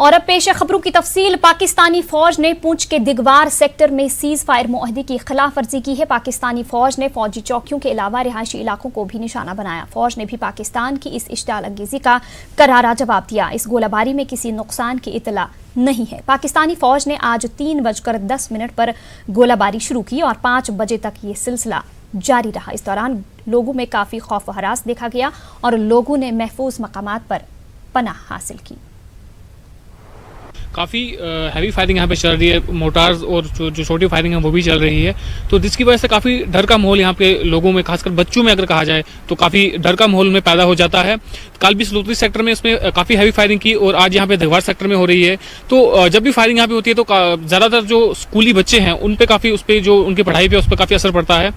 और अब पेश है खबरों की तफसील। पाकिस्तानी फौज ने पुंछ के दिगवार सेक्टर में सीज फायर मुआहदे की खिलाफ वर्जी की है। पाकिस्तानी फौज ने फौजी चौकियों के अलावा रिहायशी इलाकों को भी निशाना बनाया। फौज ने भी पाकिस्तान की इस इश्तियाल अंगेजी का करारा जवाब दिया। इस गोलाबारी में किसी नुकसान की इतला नहीं है। पाकिस्तानी फौज ने आज 3:10 पर गोलाबारी शुरू की और 5 बजे तक ये सिलसिला जारी रहा। इस दौरान लोगों में काफी खौफ व हरास देखा गया और लोगों ने महफूज मकामात पर पनाह हासिल की। काफ़ी हैवी फायरिंग यहाँ पे चल रही है, मोटार्स और जो छोटी फायरिंग है वो भी चल रही है, तो जिसकी वजह से काफ़ी डर का माहौल यहाँ पे लोगों में, खासकर बच्चों में अगर कहा जाए तो काफ़ी डर का माहौल में पैदा हो जाता है। कल भी सलूतरी सेक्टर में इसमें काफ़ी हैवी फायरिंग की और आज यहाँ पे दिगवार सेक्टर में हो रही है। तो जब भी फायरिंग यहाँ पे होती है तो ज़्यादातर जो स्कूली बच्चे हैं उन पे काफ़ी, उस पर जो उनकी पढ़ाई पे उस पर काफ़ी असर पड़ता है।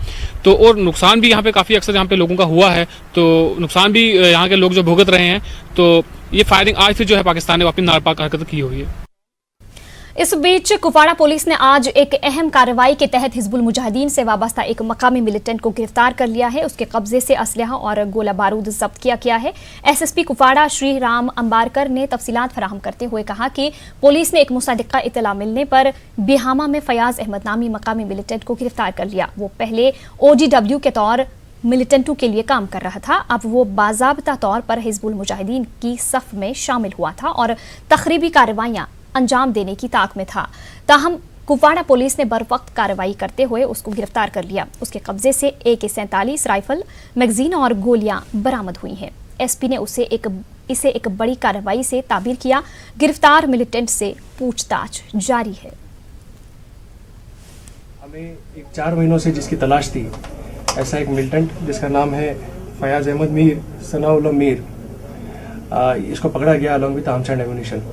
तो और नुकसान भी यहाँ पे काफ़ी अक्सर यहाँ पे लोगों का हुआ है, तो नुकसान भी यहाँ के लोग जो भुगत रहे हैं। तो ये फायरिंग आज फिर जो है पाकिस्तान ने वापस नापाक हरकत की हुई है। इस बीच कुपवाड़ा पुलिस ने आज एक अहम कार्रवाई के तहत हिजबुल मुजाहिदीन से वाबस्ता एक मकामी मिलिटेंट को गिरफ्तार कर लिया है। उसके कब्जे से असलहा और गोला बारूद जब्त किया गया है। एसएसपी कुपवाड़ा श्री राम अंबारकर ने तफसीलात फराहम करते हुए कहा कि पुलिस ने एक मुसद्दिका इतला मिलने पर बिहामा में फयाज अहमद नामी मकामी मिलिटेंट को गिरफ्तार कर लिया। वो पहले OGW के तौर मिलिटेंटों के लिए काम कर रहा था। अब वो बाज़ाब्ता तौर पर हिजबुल मुजाहिदीन की सफ में शामिल हुआ था और तखरीबी कार्रवाइयां अंजाम देने की ताक में था। ताहम कुपवाड़ा पुलिस ने बरवक्त कार्रवाई करते हुए उसको गिरफ्तार कर लिया। उसके कब्जे से AK-47 राइफल, मैगजीन और गोलियां बरामद हुई हैं। एसपी ने इसे एक बड़ी कार्रवाई से ताबीर किया। गिरफ्तार मिलिटेंट से पूछताछ जारी है। हमें 4 महीनों से जिसकी तलाश थी, ऐसा एक मिलिटेंट जिसका नाम है फयाज अहमद मीर सनाउल्लाह मीर, इसको पकड़ा गया along with arms and ammunition.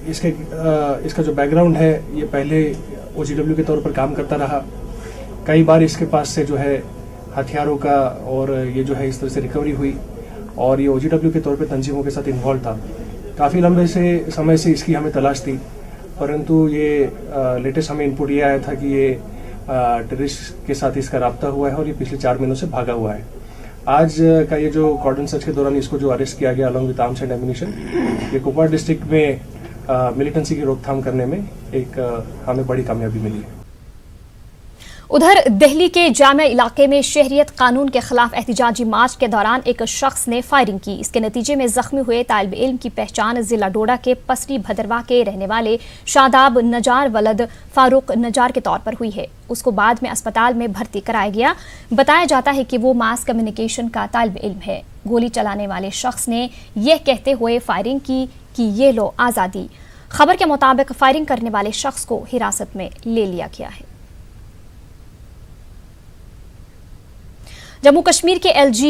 इसका जो बैकग्राउंड है, ये पहले OGW के तौर पर काम करता रहा। कई बार इसके पास से जो है हथियारों का और ये जो है इस तरह से रिकवरी हुई और ये OGW के तौर पर तंजीमों के साथ इन्वॉल्व था। काफ़ी लंबे समय से इसकी हमें तलाश थी, परंतु ये लेटेस्ट हमें इनपुट ये आया था कि ये टेररिस्ट के साथ इसका राब्ता हुआ है और ये पिछले 4 महीनों से भागा हुआ है। आज का ये जो कॉर्डन सर्च के दौरान इसको जो अरेस्ट किया गया along with arms and ammunition, ये कुपवाड़ा डिस्ट्रिक्ट में मिलिटेंसी की रोकथाम करने में एक हमें बड़ी कामयाबी मिली है। उधर दिल्ली के जामिया इलाके में शहरियत कानून के खिलाफ एहतजाजी मार्च के दौरान एक शख्स ने फायरिंग की। इसके नतीजे में जख्मी हुए तालिब इल्म की पहचान जिला डोडा के पसरी भदरवा के रहने वाले शादाब नजार वलद फारूक नजार के तौर पर हुई है। उसको बाद में अस्पताल में भर्ती कराया गया। बताया जाता है कि वो मास कम्युनिकेशन का तालिब इल्म है। गोली चलाने वाले शख्स ने यह कहते हुए फायरिंग की कि ये लो आज़ादी। खबर के मुताबिक फायरिंग करने वाले शख्स को हिरासत में ले लिया गया है। जम्मू कश्मीर के LG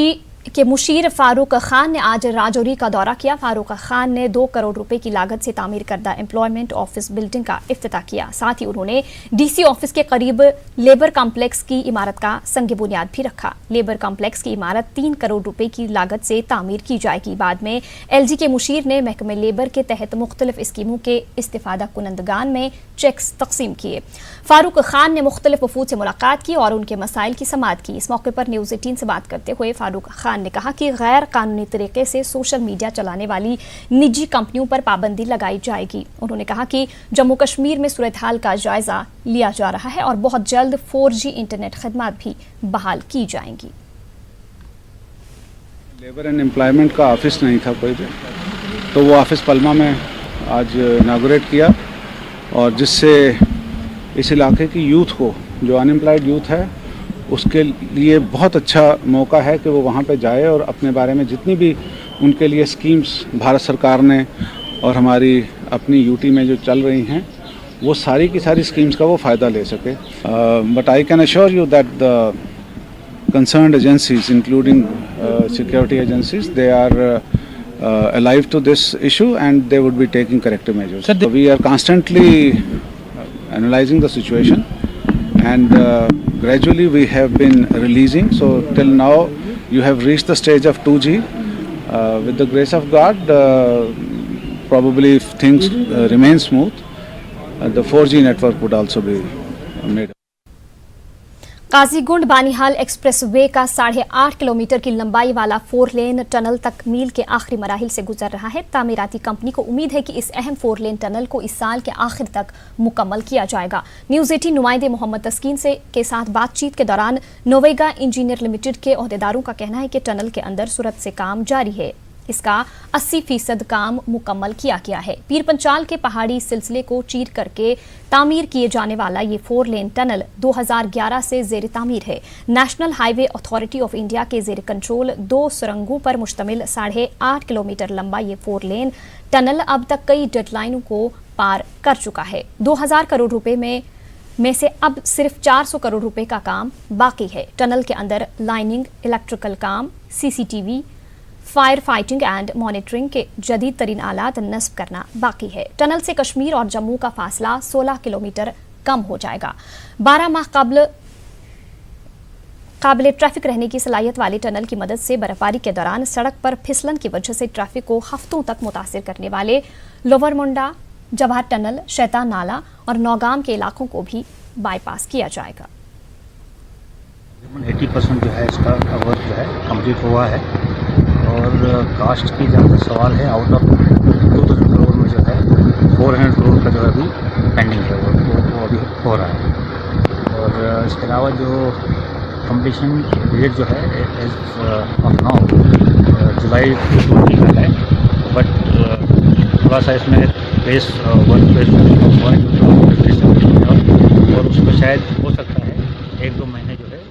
के मुशीर फारूक खान ने आज राजौरी का दौरा किया। फारूक खान ने 2 करोड़ रुपए की लागत से तामीर करदा एम्प्लॉयमेंट ऑफिस बिल्डिंग का इफ्तिताह किया। साथ ही उन्होंने DC ऑफिस के करीब लेबर कॉम्प्लेक्स की इमारत का संग बुनियाद भी रखा। लेबर कॉम्प्लेक्स की इमारत 3 करोड़ रुपए की लागत से तामीर की जाएगी। बाद में LG के मुशीर ने महकमे लेबर के तहत मुख्तलिफ स्कीमों के इस्तिफादा कुनंदगान में चेक्स तकसीम किए। फारूक खान ने मुख्तलिफ वफूद से मुलाकात की और उनके मसाइल की समाअत की। इस मौके पर न्यूज़ 18 से बात करते हुए फारूक खान ने कहा कि गैर कानूनी तरीके से सोशल मीडिया चलाने वाली निजी कंपनियों पर पाबंदी लगाई जाएगी। उन्होंने कहा कि जम्मू कश्मीर में सूरत हाल का जायजा लिया जा रहा है और बहुत जल्द 4G इंटरनेट खदमात भी बहाल की जाएंगी। लेबर एंड एम्प्लॉयमेंट का ऑफिस नहीं था कोई भी, तो वो ऑफिस पलमा में आज इनागोरेट किया और जिससे इस इलाके की यूथ को, जो अनएम्प्लॉयड यूथ है, उसके लिए बहुत अच्छा मौका है कि वो वहाँ पे जाए और अपने बारे में जितनी भी उनके लिए स्कीम्स भारत सरकार ने और हमारी अपनी UT में जो चल रही हैं, वो सारी की सारी स्कीम्स का वो फ़ायदा ले सके। But I can assure you that the concerned agencies, including security agencies, they are alive to this issue and they would be taking corrective measures. So we are constantly analyzing the situation and gradually we have been releasing. So till now you have reached the stage of 2G. With the grace of God, probably if things remain smooth, the 4G network would also be made. Qazigund Banihal expressway का 8.5 kilometre की लंबाई वाला 4 लेन tunnel तक मील के आखिरी मराहिल से गुजर रहा है। तामीराती कंपनी को उम्मीद है कि इस अहम 4 लेन टनल को इस साल के आखिर तक मुकम्मल किया जाएगा। न्यूज 18 नुमाइंदे मोहम्मद तस्कीन के साथ बातचीत के दौरान नोवेगा इंजीनियर लिमिटेड के ओहदेदारों का कहना है कि टनल के अंदर सूरत से काम जारी है। इसका 80% काम मुकम्मल किया गया है। पीर पंचाल के पहाड़ी सिलसिले को चीर करके तामीर किए जाने वाला ये 4 लेन टनल 2011 से जेर तामीर है। National highway authority of India के जेर कंट्रोल 2 सुरंगों पर मुश्तमिल 8.5 किलोमीटर लंबा ये 4 लेन टनल अब तक कई डेडलाइनों को पार कर चुका है। 2000 करोड़ रुपए में से अब सिर्फ 400 करोड़ रुपए का काम बाकी है। टनल के अंदर लाइनिंग, इलेक्ट्रिकल काम, CCTV, fire fighting and monitoring के जदीद तरीन आलात नस्ब करना बाकी है। टनल से कश्मीर और जम्मू का फासला 16 किलोमीटर कम हो जाएगा। 12 माह काबिल ट्रैफिक रहने की सलाहियत वाले टनल की मदद से बर्फबारी के दौरान सड़क पर फिसलन की वजह से ट्रैफिक को हफ्तों तक मुतासिर करने वाले लोअर मुंडा, जवाहर टनल, शैतान नाला और नौगाम के इलाकों को भी बाईपास किया जाएगा। 80% जो है इसका वर्क जो है कंप्लीट हुआ है और कास्ट की जहाँ तक सवाल है, आउट ऑफ 2000 करोड़ में जो है 400 करोड़ का जो है अभी पेंडिंग है, वो अभी हो रहा है। और इसके अलावा जो कंप्लीशन डेट जो है एज ऑफ नाउ जुलाई 2020 का है, बट थोड़ा सा इसमें पेस वर्क पेस हुआ और उसमें शायद हो सकता है 1-2 महीने जो है।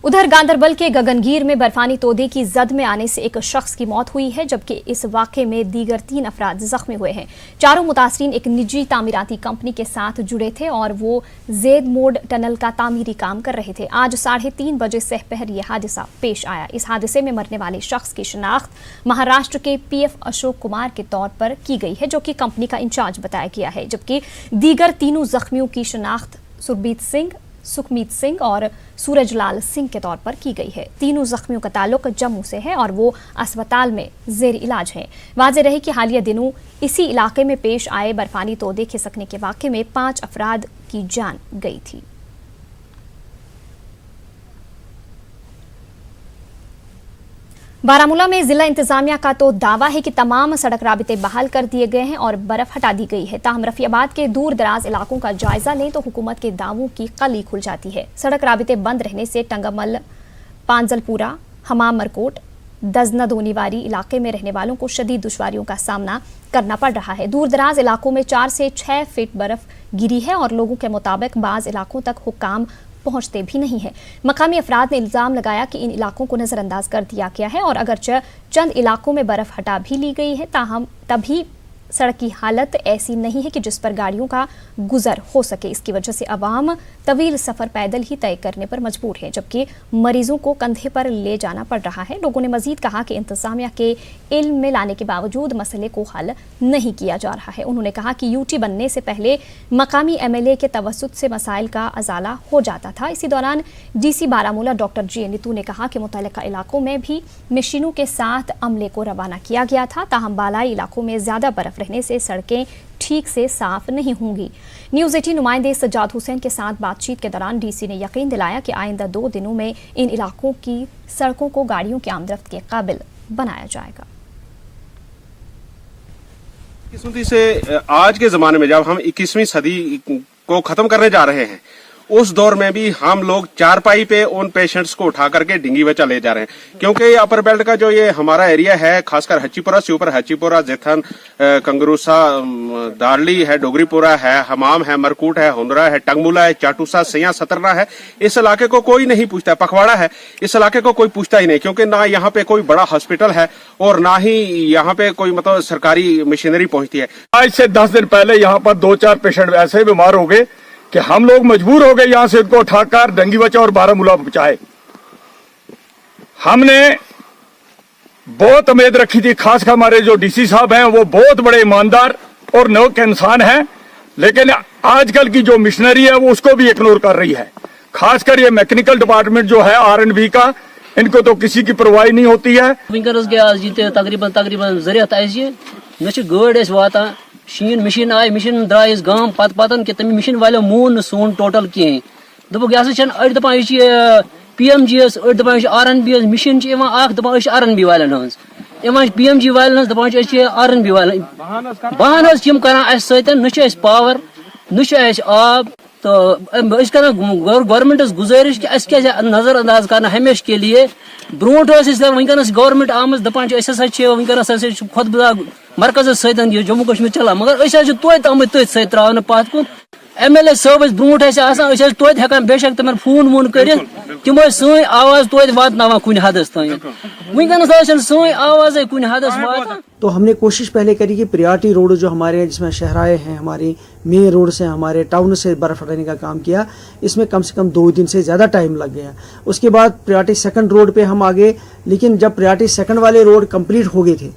उधर गांदरबल के गगनगीर में बर्फानी तोदे की जद में आने से एक शख्स की मौत हुई है, जबकि इस वाक़े में दीगर 3 अफराद जख्मी हुए हैं। चारों मुतासरीन एक निजी तामीराती कंपनी के साथ जुड़े थे और वो जेद मोड टनल का तामीरी काम कर रहे थे। आज 3:30 बजे सहपहर यह हादसा पेश आया। इस हादसे में मरने वाले शख्स की शिनाख्त महाराष्ट्र के PF अशोक कुमार के तौर पर की गई है, जो कि कंपनी का इंचार्ज बताया गया है, जबकि दीगर 3 जख्मियों की शिनाख्त सुरबीत सिंह, सुखमीत सिंह और सूरजलाल सिंह के तौर पर की गई है। 3 जख्मियों का ताल्लुक जम्मू से है और वो अस्पताल में जेर इलाज हैं। वाज़ेह रहे कि हालिया दिनों इसी इलाके में पेश आए बर्फानी तोदे खिसकने के वाक़े में 5 अफराद की जान गई थी। बारामूला में जिला इंतजामिया का तो दावा है कि तमाम सड़क राबिते बहाल कर दिए गए हैं और बर्फ हटा दी गई है। ताहम रफियाबाद के दूर दराज इलाकों का जायजा लें तो हुकूमत के दावों की कली खुल जाती है। सड़क राबिते बंद रहने से टंगामल, पांजलपुरा, हमाम मरकोट, दजना दोनीवारी इलाके में रहने वालों को शदीद दुश्वारियों का सामना करना पड़ रहा है। दूर दराज इलाकों में 4 से 6 फीट बर्फ गिरी है और लोगों के मुताबिक बाज इलाकों तक हुक्काम पहुंचते भी नहीं है। मकामी अफराद ने इल्जाम लगाया कि इन इलाकों को नजरअंदाज कर दिया गया है और अगरचे चंद इलाकों में बर्फ हटा भी ली गई है, ताहम तभी सड़क की हालत ऐसी नहीं है कि जिस पर गाड़ियों का गुजर हो सके। इसकी वजह से अवाम तवील सफर पैदल ही तय करने पर मजबूर है, जबकि मरीजों को कंधे पर ले जाना पड़ रहा है। लोगों ने मजीद कहा कि इंतजामिया के इल्म में लाने के बावजूद मसले को हल नहीं किया जा रहा है। उन्होंने कहा कि यूटी बनने से पहले मकामी MLA के तवस्सुत से मसाइल का अजाला हो जाता था। इसी दौरान DC Baramulla doctor J Neetu ने कहा कि मुतल्लिका इलाकों में भी मशीनों के साथ अमले को रवाना किया गया था, ताहम बालाई इलाकों में ज्यादा बर्फ रहने से सड़कें ठीक से साफ नहीं होंगी। न्यूज 18 नुमाइंदे सज्जाद हुसैन के साथ बातचीत के दौरान DC ने यकीन दिलाया कि आइंदा 2 दिनों में इन इलाकों की सड़कों को गाड़ियों की आमदरफ्त के काबिल बनाया जाएगा। किस्मती से आज के ज़माने में जब हम 21वीं सदी को ख़त्म करने जा रहे हैं, उस दौर में भी हम लोग चारपाई पे उन पेशेंट्स को उठा करके डिंगी बचा ले जा रहे हैं, क्योंकि अपर बेल्ट का जो ये हमारा एरिया है, खासकर हच्चीपुरा से ऊपर हच्चीपुरा, जेथन, कंगरूसा, दारली है, डोगरीपुरा है, हमाम है, मरकूट है, हुनरा है, टंगमुला है, चाटूसा, सैया, सतरना है। इस इलाके को कोई नहीं पूछता है। पखवाड़ा है, इस इलाके को कोई पूछता ही नहीं, क्योंकि ना यहाँ पे कोई बड़ा हॉस्पिटल है और ना ही यहाँ पे कोई मतलब सरकारी मशीनरी पहुंचती है। आज से 10 दिन पहले यहाँ पर 2-4 पेशेंट ऐसे बीमार हो गए कि हम लोग मजबूर हो गए यहाँ से उनको उठाकर डंगी बचा और बारामूला पहुंचाए। हमने बहुत उम्मीद रखी थी, खासकर हमारे जो DC साहब हैं वो बहुत बड़े ईमानदार और नेक इंसान हैं, लेकिन आजकल की जो मिशनरी है वो उसको भी इग्नोर कर रही है। खासकर ये मैकेनिकल डिपार्टमेंट जो है R&B का, इनको तो किसी की परवाह नहीं होती है। तकरीबन जरियत गाड़ वाता शीन मशीन आय मशीन द्राय गाम पत कि तम मशीन वालों मोन सोन टोटल कहें दोपक यह अड़ दपान PMG अड़ दपान RNB मिशन दपान RNB वालन हज PMG वालन दपान RNB वालन बहान हम करान सत पावर न आब तो गवर्नमेंटस गुजारिश कि क्या नजर अंदाज करना हमेशा के लिए ब्रोट वनकस गवर्नमेंट आम दपान वनकस खुद मरकज सत जम्मू कश्मीर चलान मगर तोत आम तथ सत त्रा पत कुन MLA साहब ब्रोट तोत हेकान बेशक तम फोन वोन कर तम सी आवाज तोत वात कुन हदस तान वनकस सी आवाज कुन हदस वात। तो हमने कोशिश पहले करी कि प्रायोरिटी रोड जो हमारे हैं जिसमें शहराए हैं हमारी मेन रोड से हमारे टाउन से बर्फ़ हटाने का काम किया, इसमें कम से कम 2 दिन से ज़्यादा टाइम लग गया। उसके बाद प्रायोरिटी सेकंड रोड पे हम आगे, लेकिन जब प्रायोरिटी सेकंड वाले रोड कंप्लीट हो गए थे,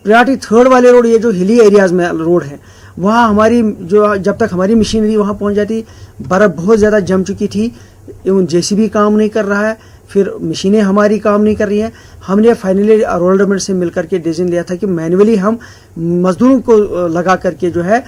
प्रायोरिटी थर्ड वाले रोड ये जो हिली एरियाज़ में रोड है वहाँ हमारी जो जब तक हमारी मशीनरी वहाँ पहुँच जाती बर्फ़ बहुत ज़्यादा जम चुकी थी, एवं JCB काम नहीं कर रहा है, फिर मशीनें हमारी काम नहीं कर रही हैं। हमने फाइनली रोलरमेंट से मिलकर के डिसीजन लिया था कि मैनुअली हम मजदूरों को लगा करके जो है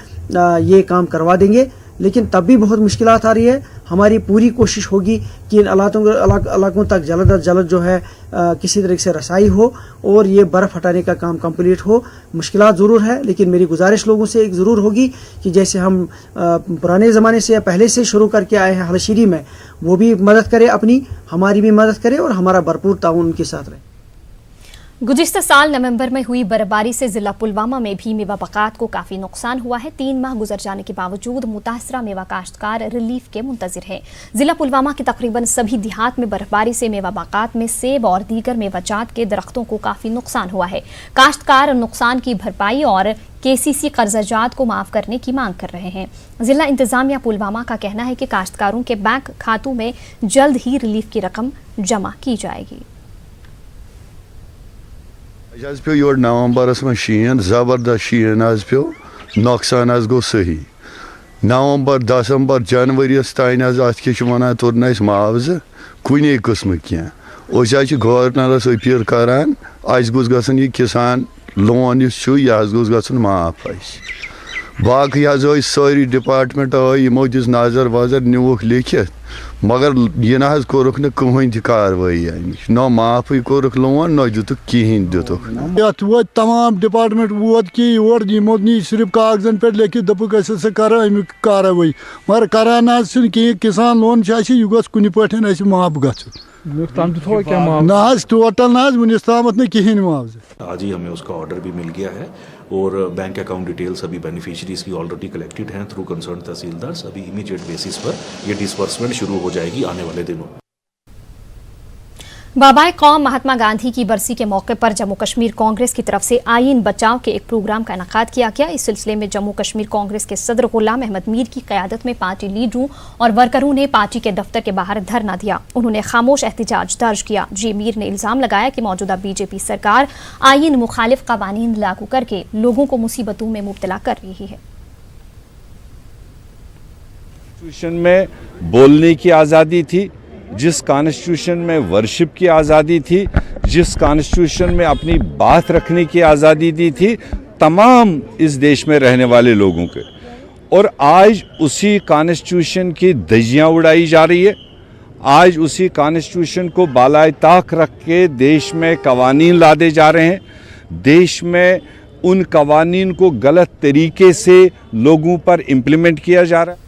ये काम करवा देंगे, लेकिन तब भी बहुत मुश्किलात आ रही है। हमारी पूरी कोशिश होगी कि इन इलाकों तक जल्द अज जल्द जो है किसी तरह से रसाई हो और ये बर्फ़ हटाने का काम कंप्लीट हो। मुश्किलात ज़रूर है, लेकिन मेरी गुजारिश लोगों से एक ज़रूर होगी कि जैसे हम पुराने ज़माने से या पहले से शुरू करके आए हैं हलशीरी में, वो भी मदद करे अपनी, हमारी भी मदद करे और हमारा भरपूर ताउन उनके साथ रहे। गुज़िश्ता साल नवंबर में हुई बर्फबारी से जिला पुलवामा में भी मेवा बागात को काफी नुकसान हुआ है। 3 माह गुजर जाने के बावजूद मुतासरा मेवा काश्तकार रिलीफ के मुंतजिर है। जिला पुलवामा के तकरीबन सभी देहात में बर्फबारी से मेवा बागात में सेब और दीगर मेवाजात के दरख्तों को काफी नुकसान हुआ है। काश्तकार नुकसान की भरपाई और KCC कर्जाजात को माफ करने की मांग कर रहे हैं। जिला इंतजामिया पुलवामा का कहना है कि काश्तकारों के बैंक खातों में जल्द ही रिलीफ की रकम जमा की जाएगी। पे योर नवंबरस में शीन जबरदस्त शीन पे नुकसान गो सही नवंबर दिसंबर जनवरीस तान वन तुर मुआवज कुने किस्म क्या गवर्नरस अपील करान गोस गसन यह किसान लोन यह गोस गसन माफ बाकी सारी डिपार्टमेंट यमो दिस नजर वजर नुक लिखित मगर यह ना कोरुक न कहीं ती कार्रवाई न माफ कोरुक लोन न दुतुक कहें दुतुक वो तमाम डिपार्टमेंट वोत कि योर यमो नी सिर्फ कागजन पे लिखित दपुक कर अमिक कार्रवाई मगर करान कहें किसान लोन यह गो कुन पे माफ गन ना टोटल ना वनिस ताम न कहें मुआवजा। आज ही हमें उसका ऑर्डर भी मिल गया है और बैंक अकाउंट डिटेल्स सभी बेनिफिशियरीज की ऑलरेडी कलेक्टेड हैं थ्रू कंसर्न तहसीलदार। अभी इमीडिएट बेसिस पर ये डिसबर्समेंट शुरू हो जाएगी आने वाले दिनों। बाबाए कौम महात्मा गांधी की बरसी के मौके पर जम्मू कश्मीर कांग्रेस की तरफ से आईन बचाव के एक प्रोग्राम का इनेकाद किया गया। इस सिलसिले में जम्मू कश्मीर कांग्रेस के सदर गुलाम अहमद मीर की क़यादत में पार्टी लीडरों और वर्करों ने पार्टी के दफ्तर के बाहर धरना दिया। उन्होंने खामोश एहतजाज दर्ज किया। जी मीर ने इल्जाम लगाया कि मौजूदा BJP सरकार आईन मुखालिफ कवानीन लागू करके लोगों को मुसीबतों में मुब्तला कर रही है। कॉन्स्टिट्यूशन में बोलने की आज़ादी थी, जिस कॉन्स्टिट्यूशन में वर्शिप की आज़ादी थी, जिस कॉन्स्टिट्यूशन में अपनी बात रखने की आज़ादी दी थी तमाम इस देश में रहने वाले लोगों के, और आज उसी कॉन्स्टिट्यूशन की धज्जियां उड़ाई जा रही है। आज उसी कॉन्स्टिट्यूशन को बालाए ताक रख के देश में कवानीन लादे जा रहे हैं। देश में उन कवानीन को गलत तरीके से लोगों पर इम्प्लीमेंट किया जा रहा है।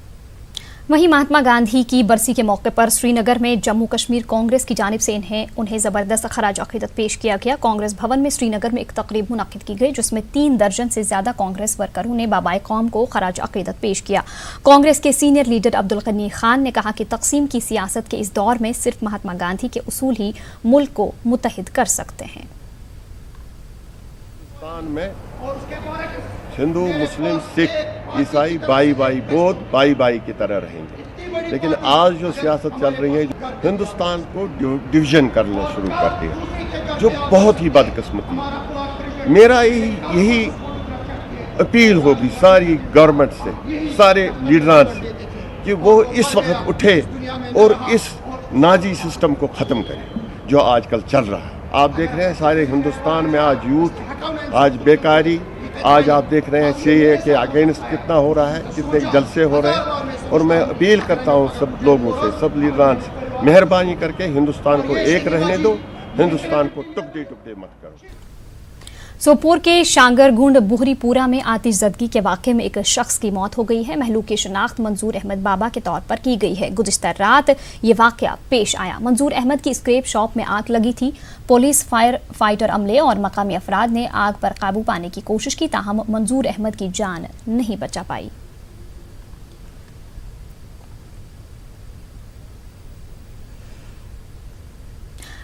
वहीं महात्मा गांधी की बरसी के मौके पर श्रीनगर में जम्मू कश्मीर कांग्रेस की जानिब से उन्हें ज़बरदस्त खराज अक़ीदत पेश किया गया। कांग्रेस भवन में श्रीनगर में एक तकरीब मुनक़िद की गई जिसमें 3 दर्जन से ज़्यादा कांग्रेस वर्करों ने बाबाए कौम को खराज अक़ीदत पेश किया। कांग्रेस के सीनियर लीडर अब्दुल गनी खान ने कहा कि तकसीम की सियासत के इस दौर में सिर्फ महात्मा गांधी के उसूल ही मुल्क को मुत्तहिद कर सकते हैं। हिंदू मुस्लिम सिख ईसाई भाई भाई बौद्ध भाई भाई की तरह रहेंगे, लेकिन आज जो सियासत चल रही है हिंदुस्तान को डिवीजन करना शुरू कर दिया, जो बहुत ही बदकिस्मती है। मेरा यही अपील होगी सारी गवर्नमेंट से, सारे लीडरान से कि वो इस वक्त उठे और इस नाजी सिस्टम को ख़त्म करें जो आजकल चल रहा है। आप देख रहे हैं सारे हिंदुस्तान में आज यूथ, आज बेकारी, आज आप देख रहे हैं CAA के अगेंस्ट कितना हो रहा है, कितने जलसे हो रहे हैं। और मैं अपील करता हूँ सब लोगों से, सब लीडरान से, मेहरबानी करके हिंदुस्तान को एक रहने दो, हिंदुस्तान को टुकड़े टुकड़े मत करो। सोपोर के शांगरगुंड बुहरीपुरा में आतिशज़दगी के वाक़े में एक शख्स की मौत हो गई है। महलूक की शनाख्त मंजूर अहमद बाबा के तौर पर की गई है। गुज़िश्ता रात ये वाक़या पेश आया। मंजूर अहमद की स्क्रैप शॉप में आग लगी थी। पुलिस, फायर फाइटर अमले और मकामी अफराद ने आग पर काबू पाने की कोशिश की, ताहम मंजूर अहमद की जान नहीं बचा पाई।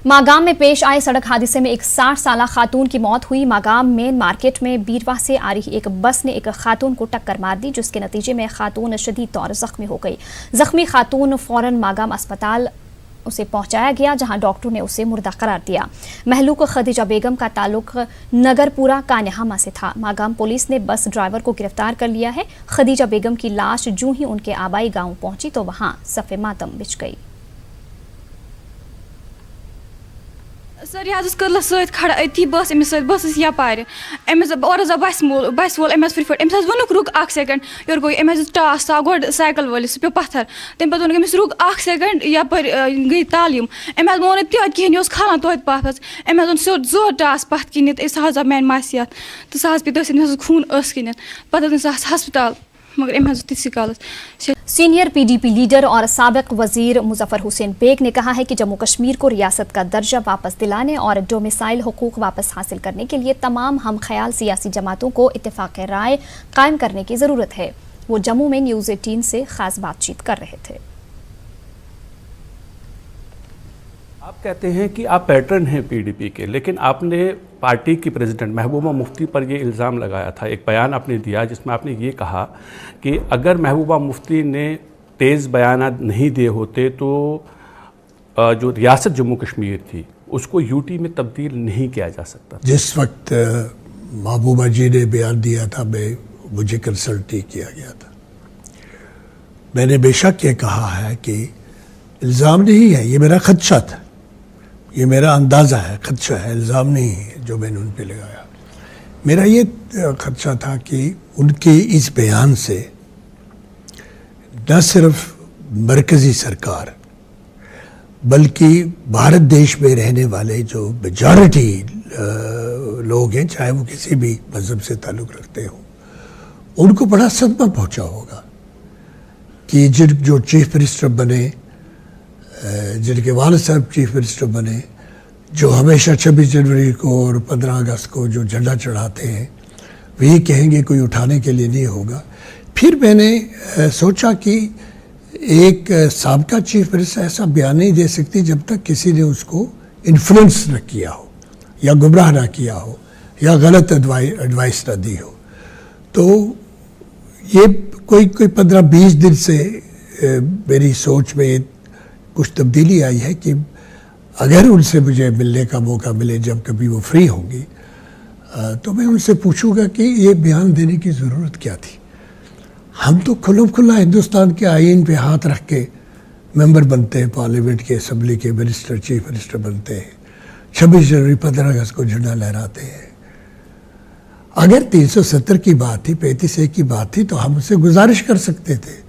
मागाम में पेश आए सड़क हादसे में एक 60 साला खातून की मौत हुई। मागाम मेन मार्केट में बीरवा से आ रही एक बस ने एक खातून को टक्कर मार दी, जिसके नतीजे में खातून शदीद तौर जख्मी हो गई। जख्मी खातून फौरन मागाम अस्पताल उसे पहुंचाया गया, जहां डॉक्टर ने उसे मुर्दा करार दिया। महलूक खदीजा बेगम का ताल्लुक नगरपुरा कान्याहामा से था। मागाम पुलिस ने बस ड्राइवर को गिरफ्तार कर लिया है। खदीजा बेगम की लाश जूं ही उनके आबाई गांव पहुंची तो वहां सफ़े मातम बिछ गई। सर यह कर्लस सत खड़ा अति बस अमिस बस यपार अमिस और बस वोल अमिस फिर अमिस वोनुक रुक अख सेकंड योर गो अमिस टास सा गोड साइकिल वलिस पे पत्थर तम पे अमिस रुक अख सेकंड यपर गई तालीम अमिस मोन तक कहें यह खालान तोत पास अमिस सोट जोर टास पत किन सह मैन मासियत तो सह पे अमिस खून किन पे हस्पताल मगर अमिस तिस काल। सीनियर पीडीपी लीडर और साबिक वजीर मुजफ्फर हुसैन बेग ने कहा है कि जम्मू कश्मीर को रियासत का दर्जा वापस दिलाने और डोमिसाइल हुकूक वापस हासिल करने के लिए तमाम हम ख्याल सियासी जमातों को इत्तेफाक राय कायम करने की ज़रूरत है। वो जम्मू में न्यूज़ 18 से खास बातचीत कर रहे थे। आप कहते हैं कि आप पैटर्न हैं पीडीपी के, लेकिन आपने पार्टी की प्रेसिडेंट महबूबा मुफ्ती पर ये इल्ज़ाम लगाया था। एक बयान आपने दिया जिसमें आपने ये कहा कि अगर महबूबा मुफ्ती ने तेज़ बयान नहीं दिए होते तो जो रियासत जम्मू कश्मीर थी उसको यूटी में तब्दील नहीं किया जा सकता। जिस वक्त महबूबा जी ने बयान दिया था मुझे कंसल्ट ही किया गया था। मैंने बेशक ये कहा है कि इल्ज़ाम नहीं है, ये मेरा खदशा था, ये मेरा अंदाज़ा है, खदशा है, इल्ज़ाम नहीं है जो मैंने उन पे लगाया। मेरा ये खदशा था कि उनके इस बयान से न सिर्फ मरकज़ी सरकार बल्कि भारत देश में रहने वाले जो मेजॉरिटी लोग हैं, चाहे वो किसी भी मज़हब से ताल्लुक़ रखते हों, उनको बड़ा सदमा पहुँचा होगा कि जो चीफ मिनिस्टर बने, जिनके वालिद साहब चीफ मिनिस्टर बने, जो हमेशा 26 जनवरी को और 15 अगस्त को जो झंडा चढ़ाते हैं, वे ये कहेंगे कोई उठाने के लिए नहीं होगा। फिर मैंने सोचा कि एक साबका चीफ मिनिस्टर ऐसा बयान नहीं दे सकती जब तक किसी ने उसको इन्फ्लुएंस न किया हो या गुमराह ना किया हो या गलत एडवाइस ना दी हो। तो ये कोई 15-20 दिन से मेरी सोच में कुछ तब्दीली आई है कि अगर उनसे मुझे मिलने का मौका मिले जब कभी वो फ्री होंगी तो मैं उनसे पूछूंगा कि ये बयान देने की ज़रूरत क्या थी। हम तो खुला हिंदुस्तान के आईन पे हाथ रख के मेंबर बनते हैं, पार्लियामेंट के, असम्बली के, मिनिस्टर, चीफ मिनिस्टर बनते हैं, 26 जनवरी 15 अगस्त को झंडा लहराते हैं। अगर 370 की बात थी, 35A की बात थी तो हम उनसे गुजारिश कर सकते थे,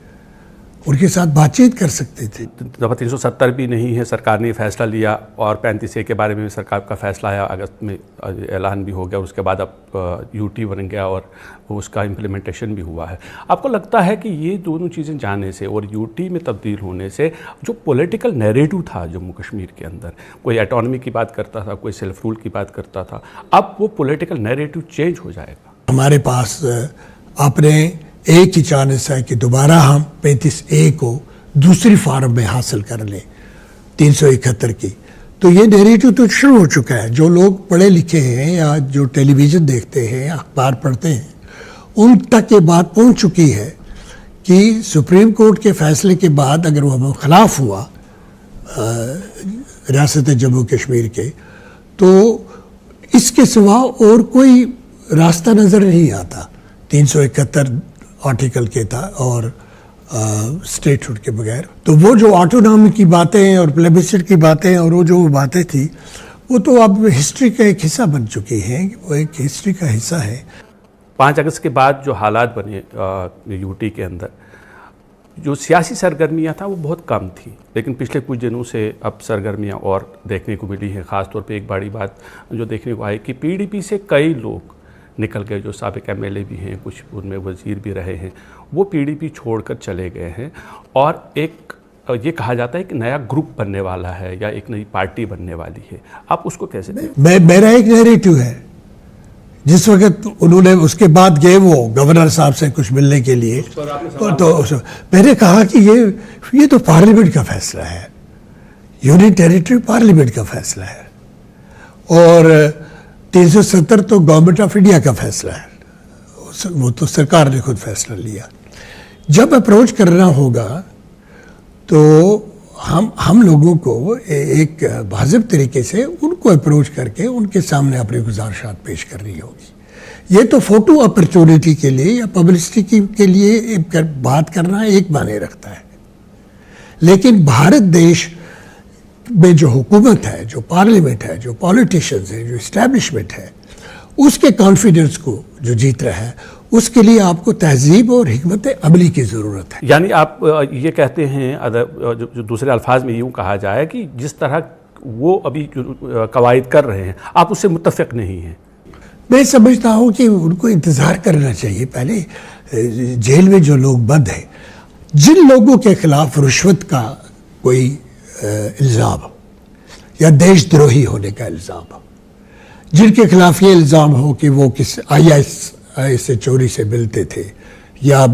उनके साथ बातचीत कर सकते थे। दफ़ा 370 भी नहीं है, सरकार ने फैसला लिया और 35A के बारे में सरकार का फैसला आया, अगस्त में ऐलान भी हो गया, उसके बाद अब यूटी बन गया और उसका इम्प्लीमेंटेशन भी हुआ है। आपको लगता है कि ये दोनों चीज़ें जाने से और यूटी में तब्दील होने से जो पॉलिटिकल नैरेटिव था जम्मू कश्मीर के अंदर, कोई एटॉनमी की बात करता था, कोई सेल्फ रूल की बात करता था, अब वो पॉलिटिकल नैरेटिव चेंज हो जाएगा? हमारे पास आपने एक ही चांस है कि दोबारा हम 35A को दूसरी फॉर्म में हासिल कर लें 371 की। तो ये नैरेटिव तो शुरू हो चुका है। जो लोग पढ़े लिखे हैं या जो टेलीविज़न देखते हैं या अखबार पढ़ते हैं, उन तक ये बात पहुंच चुकी है कि सुप्रीम कोर्ट के फैसले के बाद अगर वो खिलाफ हुआ रियासत जम्मू कश्मीर के, तो इसके सिवा और कोई रास्ता नज़र नहीं आता 371 आर्टिकल के था और स्टेटहुड के बगैर। तो वो जो ऑटोनॉमी की बातें और प्लेबिसिट की बातें और वो जो बातें थी, वो तो अब हिस्ट्री का एक हिस्सा बन चुकी हैं, वो एक हिस्ट्री का हिस्सा है। 5 अगस्त के बाद जो हालात बने यूटी के अंदर, जो सियासी सरगर्मियाँ था वो बहुत कम थी, लेकिन पिछले कुछ दिनों से अब सरगर्मियाँ और देखने को मिली हैं। ख़ासतौर पे एक बड़ी बात जो देखने को आई कि पीडीपी से कई लोग निकल गए, जो साबिक एमएलए भी हैं, कुछ उनमें वज़ीर भी रहे हैं, वो पीडीपी छोड़कर चले गए हैं और एक ये कहा जाता है कि नया ग्रुप बनने वाला है या एक नई पार्टी बनने वाली है। आप उसको कैसे देखते? मेरा एक नैरेटिव है। जिस वक्त उन्होंने उसके बाद गए वो गवर्नर साहब से कुछ मिलने के लिए, तो मैंने कहा कि ये तो पार्लियामेंट का फैसला है, यूनियन टेरिटरी पार्लियामेंट का फैसला है और 370 तो गवर्नमेंट ऑफ इंडिया का फैसला है, वो तो सरकार ने खुद फैसला लिया। जब अप्रोच करना होगा तो हम लोगों को एक वाजिब तरीके से उनको अप्रोच करके उनके सामने अपनी गुजारिशात पेश करनी होगी। ये तो फोटो अपॉर्चुनिटी के लिए या पब्लिसिटी के लिए बात करना एक माने रखता है, लेकिन भारत देश में जो हुकूमत है, जो पार्लियामेंट है, जो पॉलिटिशियंस है, जो इस्टेब्लिशमेंट है, उसके कॉन्फिडेंस को जो जीत रहा है, उसके लिए आपको तहजीब और हिकमत अमली की ज़रूरत है। यानी आप ये कहते हैं, जो दूसरे अल्फाज में यूँ कहा जाए कि जिस तरह वो अभी कवायद कर रहे हैं आप उससे मुत्तफ़िक़ नहीं हैं? मैं समझता हूँ कि उनको इंतज़ार करना चाहिए। पहले जेल में जो लोग बंद हैं, जिन लोगों के खिलाफ रुश्वत का कोई इल्ज़ाम हो या देशद्रोही होने का इल्ज़ाम हो, जिनके खिलाफ ये इल्ज़ाम हो कि वो किस IS से चोरी से मिलते थे या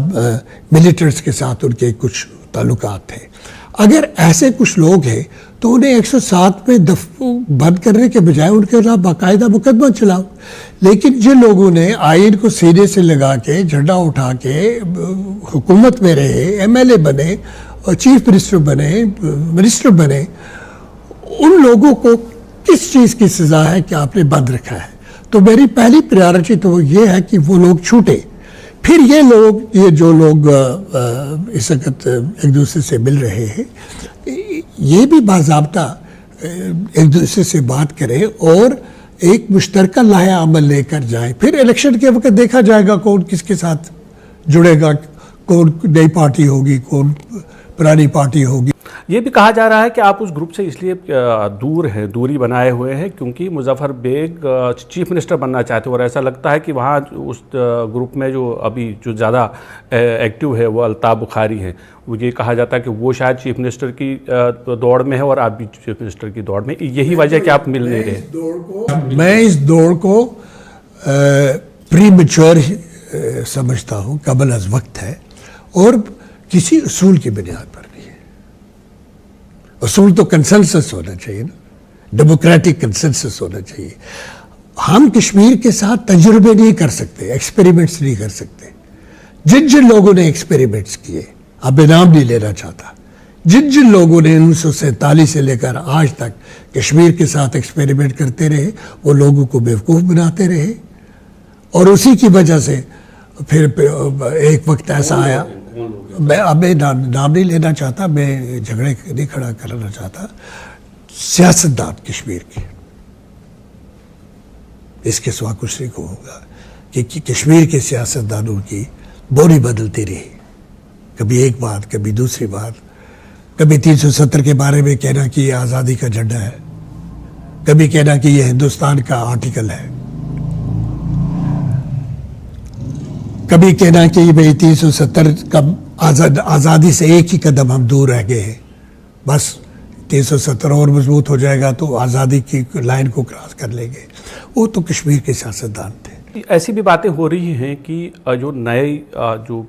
मिलिटेंट्स के साथ उनके कुछ ताल्लुकात थे, अगर ऐसे कुछ लोग हैं तो उन्हें 107 में बंद करने के बजाय उनके खिलाफ बाकायदा मुकदमा चलाओ। लेकिन जिन लोगों ने आइन को सीने से लगा के झंडा उठा के हुकूमत में रहे, MLA बने और चीफ मिनिस्टर बने, मिनिस्टर बने, उन लोगों को किस चीज़ की सज़ा है कि आपने बंद रखा है? तो मेरी पहली प्रायोरिटी तो ये है कि वो लोग छूटे। फिर ये जो लोग इस वक्त एक दूसरे से मिल रहे हैं, ये भी बाज़ाब्ता एक दूसरे से बात करें और एक मुश्तरका लाया अमल लेकर जाएं। फिर इलेक्शन के वक्त देखा जाएगा कौन किसके साथ जुड़ेगा, कौन नई पार्टी होगी, कौन पुरानी पार्टी होगी। ये भी कहा जा रहा है कि आप उस ग्रुप से इसलिए दूरी बनाए हुए हैं क्योंकि मुजफ्फर बेग चीफ मिनिस्टर बनना चाहते हैं और ऐसा लगता है कि वहाँ उस ग्रुप में जो अभी जो ज़्यादा एक्टिव है वो अल्ताफ़ बुखारी हैं। वो ये कहा जाता है कि वो शायद चीफ मिनिस्टर की दौड़ में है और आप भी चीफ मिनिस्टर की दौड़ में, यही वजह कि आप मिल नहीं रहे। मैं इस दौड़ को प्रीमेच्योर समझता हूँ, कबल अज़ वक्त है और किसी उसूल की बुनियाद पर नहीं है। उसूल तो कंसेंसस होना चाहिए ना, डेमोक्रेटिक कंसेंसस होना चाहिए। हम कश्मीर के साथ तजुर्बे नहीं कर सकते, एक्सपेरिमेंट्स नहीं कर सकते। जिन जिन लोगों ने एक्सपेरिमेंट्स किए, अब नाम नहीं लेना चाहता, जिन जिन लोगों ने 1947 से लेकर आज तक कश्मीर के साथ एक्सपेरिमेंट करते रहे, वो लोगों को बेवकूफ़ बनाते रहे और उसी की वजह से फिर एक वक्त ऐसा आया, मैं नाम नहीं लेना चाहता, मैं झगड़े नहीं खड़ा करना चाहता, सियासतदान कश्मीर के, इसके सिवा कुछ नहीं कहूँगा कि कश्मीर के सियासतदानों की बोली बदलती रही, कभी एक बात, कभी दूसरी बात, कभी 370 के बारे में कहना कि ये आज़ादी का झंडा है, कभी कहना कि ये हिंदुस्तान का आर्टिकल है, कभी कहना कि भाई 370 का आज़ादी से एक ही कदम हम दूर रह गए हैं, बस 370 और मजबूत हो जाएगा तो आज़ादी की लाइन को क्रॉस कर लेंगे। वो तो कश्मीर के सियासतदान थे। ऐसी भी बातें हो रही हैं कि जो नई जो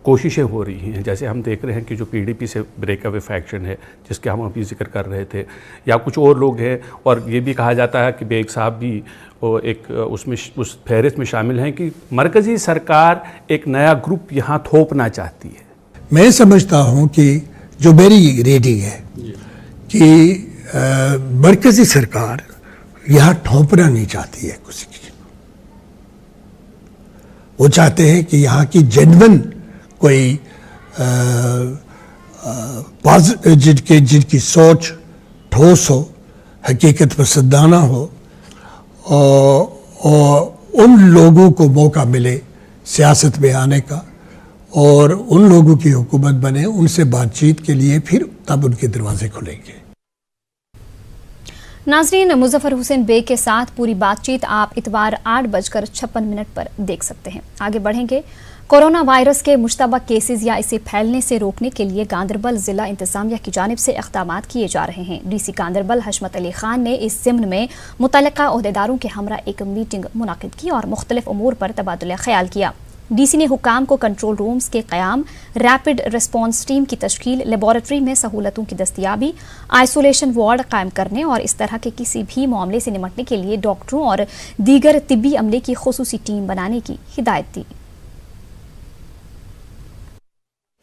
कोशिशें हो रही हैं, जैसे हम देख रहे हैं कि जो पीडीपी से ब्रेक अवे फैक्शन है जिसके हम अभी जिक्र कर रहे थे, या कुछ और लोग हैं, और ये भी कहा जाता है कि बेग साहब भी एक उसमें उस फहरिस्त में शामिल हैं कि मरकज़ी सरकार एक नया ग्रुप यहाँ थोपना चाहती है। मैं समझता हूँ कि जो मेरी रीडिंग है कि मरकज़ी सरकार यहाँ थोपना नहीं चाहती है कुछ, वो चाहते हैं कि यहाँ की जेन्युइन कोई जिनकी सोच ठोस हो, हकीकत पसंदाना हो, और उन लोगों को मौका मिले सियासत में आने का और उन लोगों की हुकूमत बने, उनसे बातचीत के लिए फिर तब उनके दरवाजे खुलेंगे। नाजरीन, मुजफ्फर हुसैन बेग के साथ पूरी बातचीत आप इतवार 8:56 पर देख सकते हैं। आगे बढ़ेंगे। कोरोना वायरस के मुश्तबा केसेस या इसे फैलने से रोकने के लिए गांदरबल जिला इंतजामिया की जानिब से इक़दामात किए जा रहे हैं। डीसी गांदरबल हशमत अली खान ने इस ज़िम्न में मुतल्लिका ओहदेदारों के हमरा एक मीटिंग मुनाकिद की और मुख्तलिफ उमूर पर तबादुल ख्याल किया। डीसी ने हुकाम को कंट्रोल रूम्स के क़याम, रैपिड रिस्पॉन्स टीम की तश्कील, लेबॉरेटरी में सहूलतों की दस्तियाबी, आइसोलेशन वार्ड कायम करने और इस तरह के किसी भी मामले से निपटने के लिए डॉक्टरों और दीगर तिब्बी अमले की खुसूसी टीम बनाने की हिदायत दी।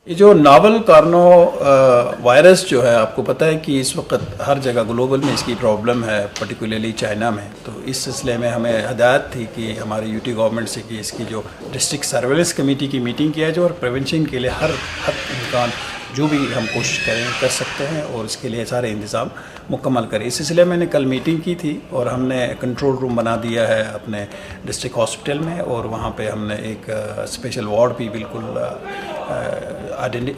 ये जो नावल कार्नो वायरस जो है, आपको पता है कि इस वक्त हर जगह ग्लोबल में इसकी प्रॉब्लम है, पर्टिकुलरली चाइना में। तो इस सिलसिले में हमें हिदायत थी कि हमारी यूटी गवर्नमेंट से कि इसकी जो डिस्ट्रिक्ट सर्वेलेंस कमेटी की मीटिंग किया जाए और प्रिवेंशन के लिए हर इम्कान जो भी हम कोशिश कर सकते हैं और इसके लिए सारे इंतज़ाम मुकम्मल करें। इस सिलसिले में मैंने कल मीटिंग की थी और हमने कंट्रोल रूम बना दिया है अपने डिस्ट्रिक्ट हॉस्पिटल में और वहाँ पे हमने एक स्पेशल वार्ड भी बिल्कुल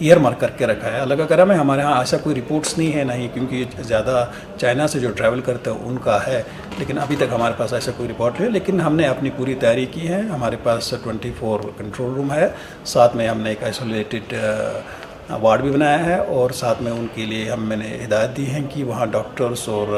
ईयर मार्क करके रखा है। अलग में हमारे यहाँ ऐसा कोई रिपोर्ट्स नहीं है, नहीं, क्योंकि ज़्यादा चाइना से जो ट्रैवल करते हैं उनका है, लेकिन अभी तक हमारे पास ऐसा कोई रिपोर्ट नहीं है। लेकिन हमने अपनी पूरी तैयारी की है। हमारे पास 24 कंट्रोल रूम है, साथ में हमने एक आइसोलेटेड वार्ड भी बनाया है और साथ में उनके लिए मैंने हिदायत दी है कि वहाँ डॉक्टर्स और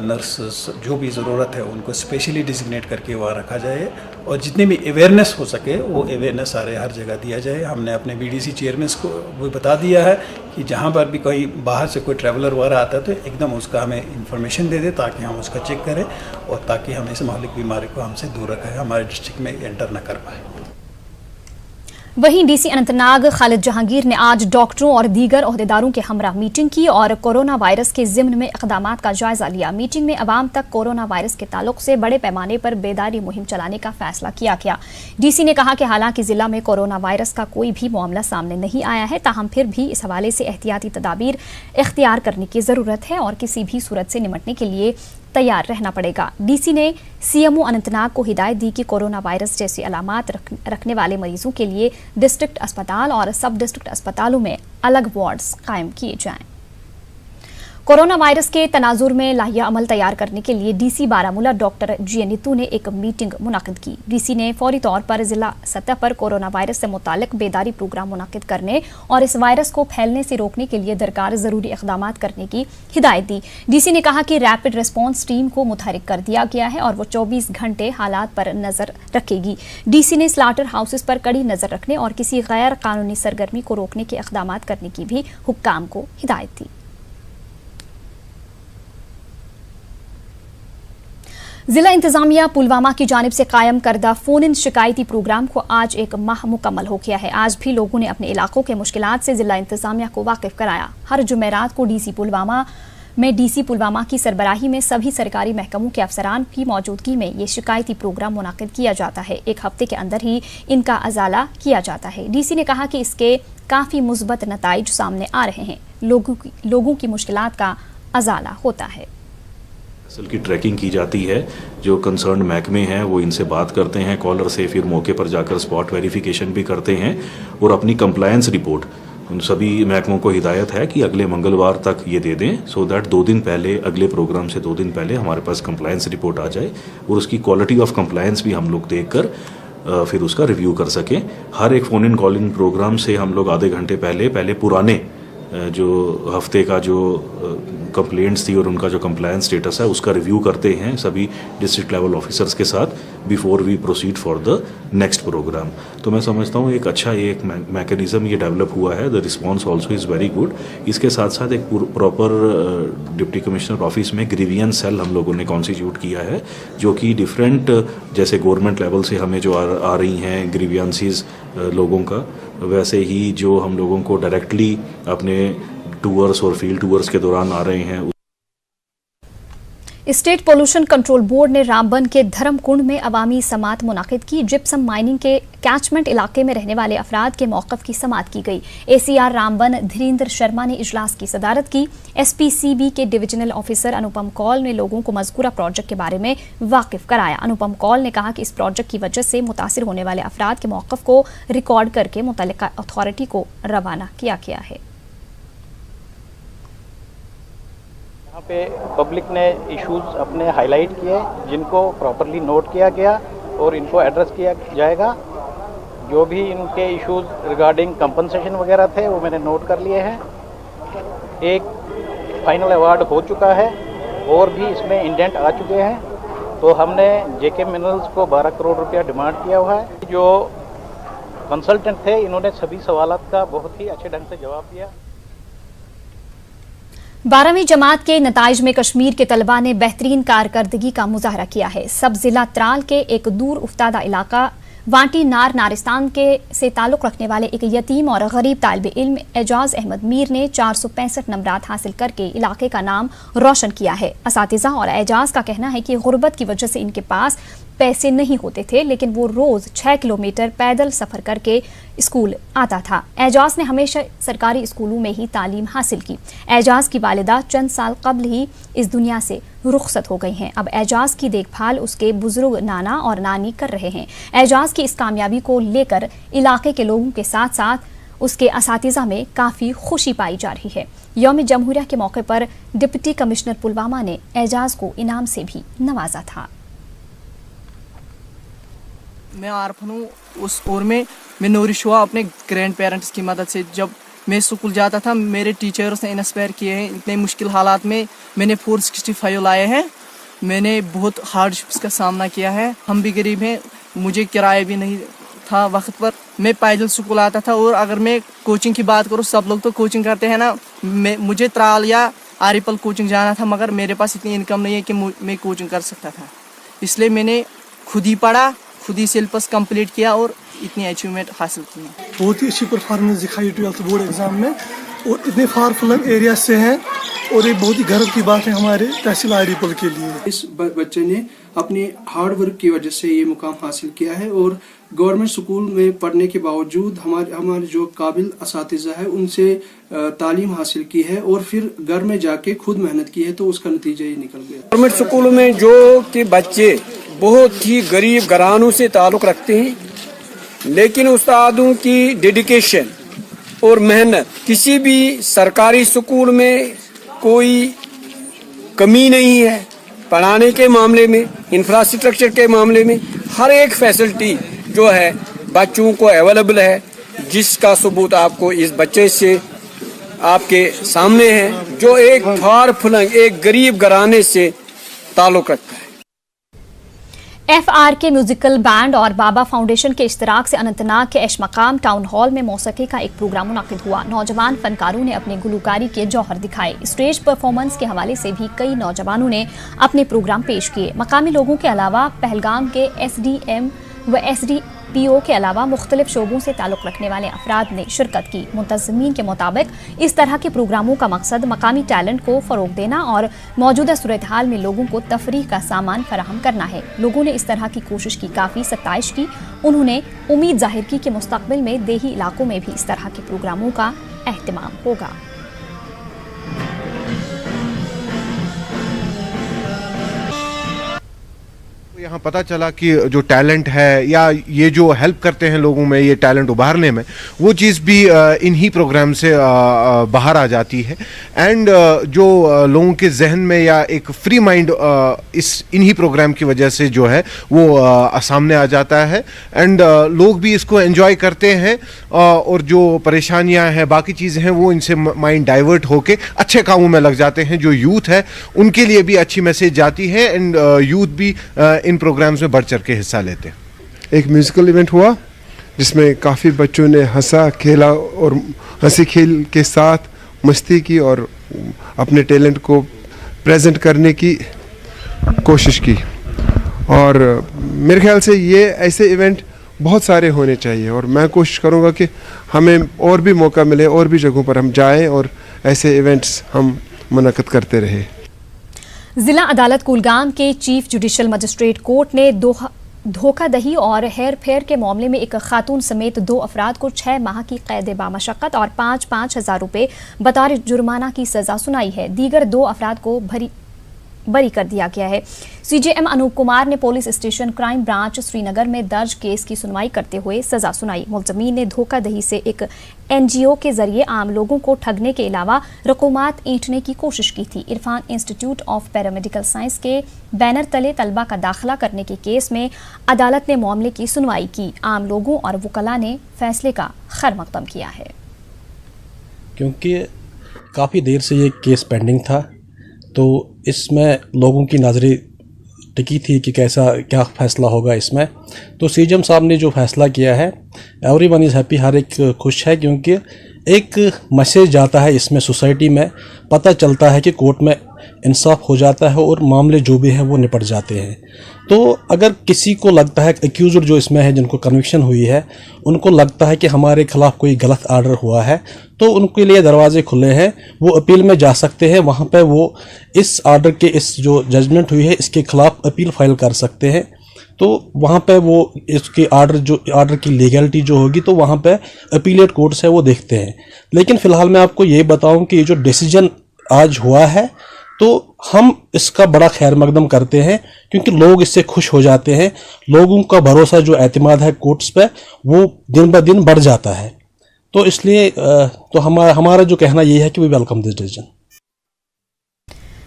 नर्सेस जो भी ज़रूरत है उनको स्पेशली डिजिग्नेट करके वहाँ रखा जाए और जितनी भी अवेयरनेस हो सके वो अवेयरनेस सारे हर जगह दिया जाए। हमने अपने बीडीसी चेयरमैन को भी बता दिया है कि जहाँ पर भी कोई बाहर से कोई ट्रैवलर वगैरह आता है तो एकदम उसका हमें इंफॉर्मेशन दे दे ताकि हम उसका चेक करें और ताकि हम इस मालिक बीमारी को हमसे दूर रखें, हमारे डिस्ट्रिक्ट में एंटर न कर पाए। वहीं डीसी अनंतनाग खालिद जहांगीर ने आज डॉक्टरों और दीगर ओहदेदारों के हमरा मीटिंग की और कोरोना वायरस के ज़िम्न में इक़दामात का जायजा लिया। मीटिंग में अवाम तक कोरोना वायरस के ताल्लुक से बड़े पैमाने पर बेदारी मुहिम चलाने का फैसला किया गया। डीसी ने कहा कि हालांकि जिला में कोरोना वायरस का कोई भी मामला सामने नहीं आया है, ताहम फिर भी इस हवाले से एहतियाती तदाबीर इख्तियार करने की ज़रूरत है और किसी भी सूरत से निपटने के लिए तैयार रहना पड़ेगा। डीसी ने सीएमओ अनंतनाग को हिदायत दी कि कोरोना वायरस जैसी अलामात रखने वाले मरीजों के लिए डिस्ट्रिक्ट अस्पताल और सब डिस्ट्रिक्ट अस्पतालों में अलग वार्ड्स कायम किए जाएं। कोरोना वायरस के तनाजुर में लाहिया अमल तैयार करने के लिए डीसी बारामूला डॉक्टर जी नीतू ने एक मीटिंग मुनाकिद की। डीसी ने फौरी तौर पर जिला सतह पर कोरोना वायरस से मुतालिक बेदारी प्रोग्राम मुनाकिद करने और इस वायरस को फैलने से रोकने के लिए दरकार जरूरी इक़दामात करने की हिदायत दी। डीसी ने कहा कि रैपिड रिस्पॉन्स टीम को मुतहरिक कर दिया गया है और वो 24 घंटे हालात पर नजर रखेगी। डीसी ने स्लाटर हाउसेस पर कड़ी नजर रखने और किसी गैर कानूनी सरगर्मी को रोकने के इक़दामात करने की भी हुक्काम को हिदायत दी। जिला इंतजामिया पुलवामा की जानिब से कायम करदा फोन इन शिकायती प्रोग्राम को आज एक माह मुकम्मल हो गया है। आज भी लोगों ने अपने इलाकों के मुश्किलात से जिला इंतजामिया को वाकिफ कराया। हर जुमेरात को डीसी पुलवामा की सरबराही में सभी सरकारी महकमों के अफसरान की मौजूदगी में ये शिकायती प्रोग्राम मुनाकिद किया जाता है। एक हफ्ते के अंदर ही इनका अजाला किया जाता है। डीसी ने कहा कि इसके काफ़ी मुस्बत नताइज सामने आ रहे हैं। लोगों की मुश्किलात का अजाला होता है। असल की ट्रैकिंग की जाती है, जो कंसर्न महकमे हैं वो इनसे बात करते हैं कॉलर से, फिर मौके पर जाकर स्पॉट वेरिफिकेशन भी करते हैं और अपनी कंप्लायंस रिपोर्ट उन सभी महकमों को हिदायत है कि अगले मंगलवार तक ये दे दें, सो दैट 2 दिन पहले, अगले प्रोग्राम से 2 दिन पहले हमारे पास कंप्लायंस रिपोर्ट आ जाए और उसकी क्वालिटी ऑफ कंप्लायंस भी हम लोग देख कर फिर उसका रिव्यू कर सकें। हर एक फ़ोन इन कॉलिंग प्रोग्राम से हम लोग आधे घंटे पहले पुराने जो हफ्ते का जो कंप्लेंट्स थी और उनका जो कंप्लायंस स्टेटस है उसका रिव्यू करते हैं सभी डिस्ट्रिक्ट लेवल ऑफिसर्स के साथ before we proceed for the next programme. तो मैं समझता हूँ एक अच्छा एक मैकेनिज्म ये डेवलप हुआ है। The response also is very good. इसके साथ साथ एक प्रॉपर डिप्टी कमिश्नर ऑफिस में ग्रीवियंस सेल हम लोगों ने कॉन्स्टिट्यूट किया है, जो कि डिफरेंट जैसे गवर्नमेंट लेवल से हमें जो आ रही हैं ग्रीवियंसेस लोगों का, वैसे ही जो हम लोगों को डायरेक्टली अपने टूर्स और फील्ड टूर्स के दौरान आ रहे हैं। स्टेट पोल्यूशन कंट्रोल बोर्ड ने रामबन के धर्मकुंड में अवामी समात मुनाकिद की। जिप्सम माइनिंग के कैचमेंट इलाके में रहने वाले अफराद के मौक़िफ़ की समात की गई। ACR रामबन धीरेन्द्र शर्मा ने इजलास की सदारत की। SPCB के डिविजनल ऑफिसर अनुपम कौल ने लोगों को मज़कूरा प्रोजेक्ट के बारे में वाकिफ कराया। अनुपम कौल ने कहा कि इस प्रोजेक्ट की वजह से मुतासिर होने वाले अफराद के मौक़िफ़ को रिकॉर्ड करके मुतल्लिका अथॉरिटी को रवाना किया गया है। यहाँ पे पब्लिक ने इश्यूज अपने हाईलाइट किए जिनको प्रॉपरली नोट किया गया और इनको एड्रेस किया जाएगा। जो भी इनके इश्यूज रिगार्डिंग कंपनसेशन वगैरह थे वो मैंने नोट कर लिए हैं। एक फाइनल अवार्ड हो चुका है और भी इसमें इंडेंट आ चुके हैं। तो हमने JK मिनरल्स को 12 करोड़ रुपया डिमांड किया हुआ है। जो कंसल्टेंट थे इन्होंने सभी सवालात का बहुत ही अच्छे ढंग से जवाब दिया। 12वीं जमात के नताइज में कश्मीर के तलबा ने बेहतरीन कारकर्दगी का मुजाहरा किया है। सब जिला त्राल के एक दूर उफ्तादा इलाका वाटी नार नारिस्तान के से ताल्लुक़ रखने वाले एक यतीम और गरीब तालिब इल्म एजाज अहमद मीर ने 465 नंबरात हासिल करके इलाके का नाम रोशन किया है। असातिज़ा और एजाज का कहना है कि गुर्बत की वजह से इनके पास पैसे नहीं होते थे, लेकिन वो रोज़ 6 किलोमीटर पैदल सफ़र करके स्कूल आता था। एजाज ने हमेशा सरकारी स्कूलों में ही तालीम हासिल की। एजाज की वालिदा चंद साल कबल ही इस दुनिया से रुखसत हो गई हैं। अब एजाज की देखभाल उसके बुजुर्ग नाना और नानी कर रहे हैं। एजाज की इस कामयाबी को लेकर इलाके के लोगों के साथ साथ उसके असातिज़ा में काफ़ी खुशी पाई जा रही है। यौम जमहूरिया के मौके पर डिप्टी कमिश्नर पुलवामा ने एजाज को इनाम से भी नवाजा था। मैं आरफन हूँ उस ओर में मैं नूरिश हुआ अपने ग्रैंड पेरेंट्स की मदद से। जब मैं स्कूल जाता था मेरे टीचर्स ने इंस्पायर किए हैं। इतने मुश्किल हालात में मैंने 465 लाए हैं। मैंने बहुत हार्डशिप्स का सामना किया है। हम भी गरीब हैं, मुझे किराया भी नहीं था वक्त पर। मैं पैदल स्कूल आता था। और अगर मैं कोचिंग की बात करूँ, सब लोग तो कोचिंग करते हैं ना, मुझे त्राल या आरिपल कोचिंग जाना था, मगर मेरे पास इतनी इनकम नहीं है कि मैं कोचिंग कर सकता था। इसलिए मैंने खुद ही पढ़ा, खुद ही सिलेबस कंप्लीट किया और इतनी अचीवमेंट हासिल की है। बहुत ही अच्छी परफॉर्मेंस दिखाई 12th बोर्ड एग्जाम में और इतने फार फ्लंग एरिया से हैं और ये बहुत ही गर्व की बात है हमारे तहसील आरिपल के लिए। इस बच्चे ने अपनी हार्ड वर्क की वजह से ये मुकाम हासिल किया है और गवर्नमेंट स्कूल में पढ़ने के बावजूद हमारे जो काबिल असातिज़ा है उनसे तालीम हासिल की है और फिर घर में जाके खुद मेहनत की है, तो उसका नतीजा ये निकल गया। गवर्नमेंट स्कूलों में जो कि बच्चे बहुत ही गरीब घरानों से ताल्लुक़ रखते हैं, लेकिन उस्तादों की डेडिकेशन और मेहनत, किसी भी सरकारी स्कूल में कोई कमी नहीं है। पढ़ाने के मामले में, इंफ्रास्ट्रक्चर के मामले में हर एक फैसिलिटी जो है बच्चों को अवेलेबल है, जिसका सबूत आपको इस बच्चे से आपके सामने है, जो एक फार फ्लंग एक गरीब घराने से ताल्लुक़ रखता है। FRK म्यूजिकल बैंड और बाबा फाउंडेशन के इश्तराक से अनंतनाग के ऐश मकाम टाउन हॉल में मौसीकी का एक प्रोग्राम मुनक्किद हुआ। नौजवान फनकारों ने अपने गुलकारी के जौहर दिखाए। स्टेज परफॉर्मेंस के हवाले से भी कई नौजवानों ने अपने प्रोग्राम पेश किए। मकामी लोगों के अलावा पहलगाम के SDM व SDPO के अलावा मुख्तलिफ शोबों से ताल्लुक़ रखने वाले अफराद ने शिरकत की। मुंतज़मीन के मुताबिक इस तरह के प्रोग्रामों का मकसद मकामी टैलेंट को फ़रोग देना और मौजूदा सूरत हाल में लोगों को तफरीह का सामान फराहम करना है। लोगों ने इस तरह की कोशिश की काफ़ी सत्ताइश की। उन्होंने उम्मीद जाहिर की कि मुस्तक़बिल में देही इलाकों में भी इस तरह के प्रोग्रामों का एहतमाम होगा। यहाँ पता चला कि जो टैलेंट है या ये जो हेल्प करते हैं लोगों में ये टैलेंट उभारने में, वो चीज़ भी इन्हीं प्रोग्राम से बाहर आ जाती है। एंड जो लोगों के जहन में या एक फ्री माइंड इन्हीं प्रोग्राम की वजह से जो है वो सामने आ जाता है। एंड लोग भी इसको एंजॉय करते हैं और जो परेशानियां हैं बाकी चीज़ें हैं वो इनसे माइंड डाइवर्ट होके अच्छे कामों में लग जाते हैं। जो यूथ है उनके लिए भी अच्छी मैसेज जाती है एंड यूथ भी इन प्रोग्राम्स में बढ़ चढ़ के हिस्सा लेते हैं। एक म्यूजिकल इवेंट हुआ जिसमें काफ़ी बच्चों ने हंसा खेला और हंसी खेल के साथ मस्ती की और अपने टैलेंट को प्रेजेंट करने की कोशिश की। और मेरे ख्याल से ये ऐसे इवेंट बहुत सारे होने चाहिए और मैं कोशिश करूँगा कि हमें और भी मौका मिले, और भी जगहों पर हम जाएं और ऐसे इवेंट्स हम मुनक्किद करते रहे। जिला अदालत कुलगाम के चीफ जुडिशियल मजिस्ट्रेट कोर्ट ने धोखाधड़ी और हेर फेर के मामले में एक खातून समेत 2 अफराद को 6 माह की कैद बामशक्कत और 5-5 हजार रुपए बतौर जुर्माना की सजा सुनाई है। दीगर 2 अफराद को बरी कर दिया गया है। सीजेएम अनूप कुमार ने police station crime branch Srinagar में दर्ज केस की सुनवाई करते हुए सजा सुनाई। मुलजमीन ने धोखाधड़ी से एक एनजीओ के जरिए आम लोगों को ठगने के अलावा रकूमात ऐंठने की कोशिश की थी। Irfan institute of paramedical science के बैनर तले तलबा का दाखिला करने के केस में अदालत ने मामले की सुनवाई की। आम लोगों और वकला ने फैसले का खैर मकदम किया है। क्योंकि काफ़ी देर से ये केस पेंडिंग था, तो इसमें लोगों की नज़रें टिकी थी कि कैसा क्या फ़ैसला होगा इसमें। तो सीजेएम साहब ने जो फ़ैसला किया है, एवरीवन इज़ हैप्पी, हर एक खुश है, क्योंकि एक मैसेज जाता है इसमें सोसाइटी में, पता चलता है कि कोर्ट में इंसाफ हो जाता है और मामले जो भी हैं वो निपट जाते हैं। तो अगर किसी को लगता है, एक्यूज़ड जो इसमें है जिनको कन्विक्शन हुई है, उनको लगता है कि हमारे खिलाफ कोई गलत आर्डर हुआ है, तो उनके लिए दरवाजे खुले हैं, वो अपील में जा सकते हैं। वहाँ पे वो इस आर्डर के, इस जो जजमेंट हुई है इसके खिलाफ अपील फाइल कर सकते हैं। तो वहाँ पे वो इसके आर्डर की लीगलिटी जो होगी, तो वहाँ पे अपीलेट कोर्ट्स है वो देखते हैं। लेकिन फ़िलहाल मैं आपको ये बताऊँ कि ये जो डिसीजन आज हुआ है, तो हम इसका बड़ा खैर मकदम करते हैं, क्योंकि लोग इससे खुश हो जाते हैं। लोगों का भरोसा, जो एतमाद है कोर्ट्स पे, वो दिन ब दिन बढ़ जाता है। तो इसलिए तो हमारा जो कहना ये है कि वी वेलकम दिस डिसीजन।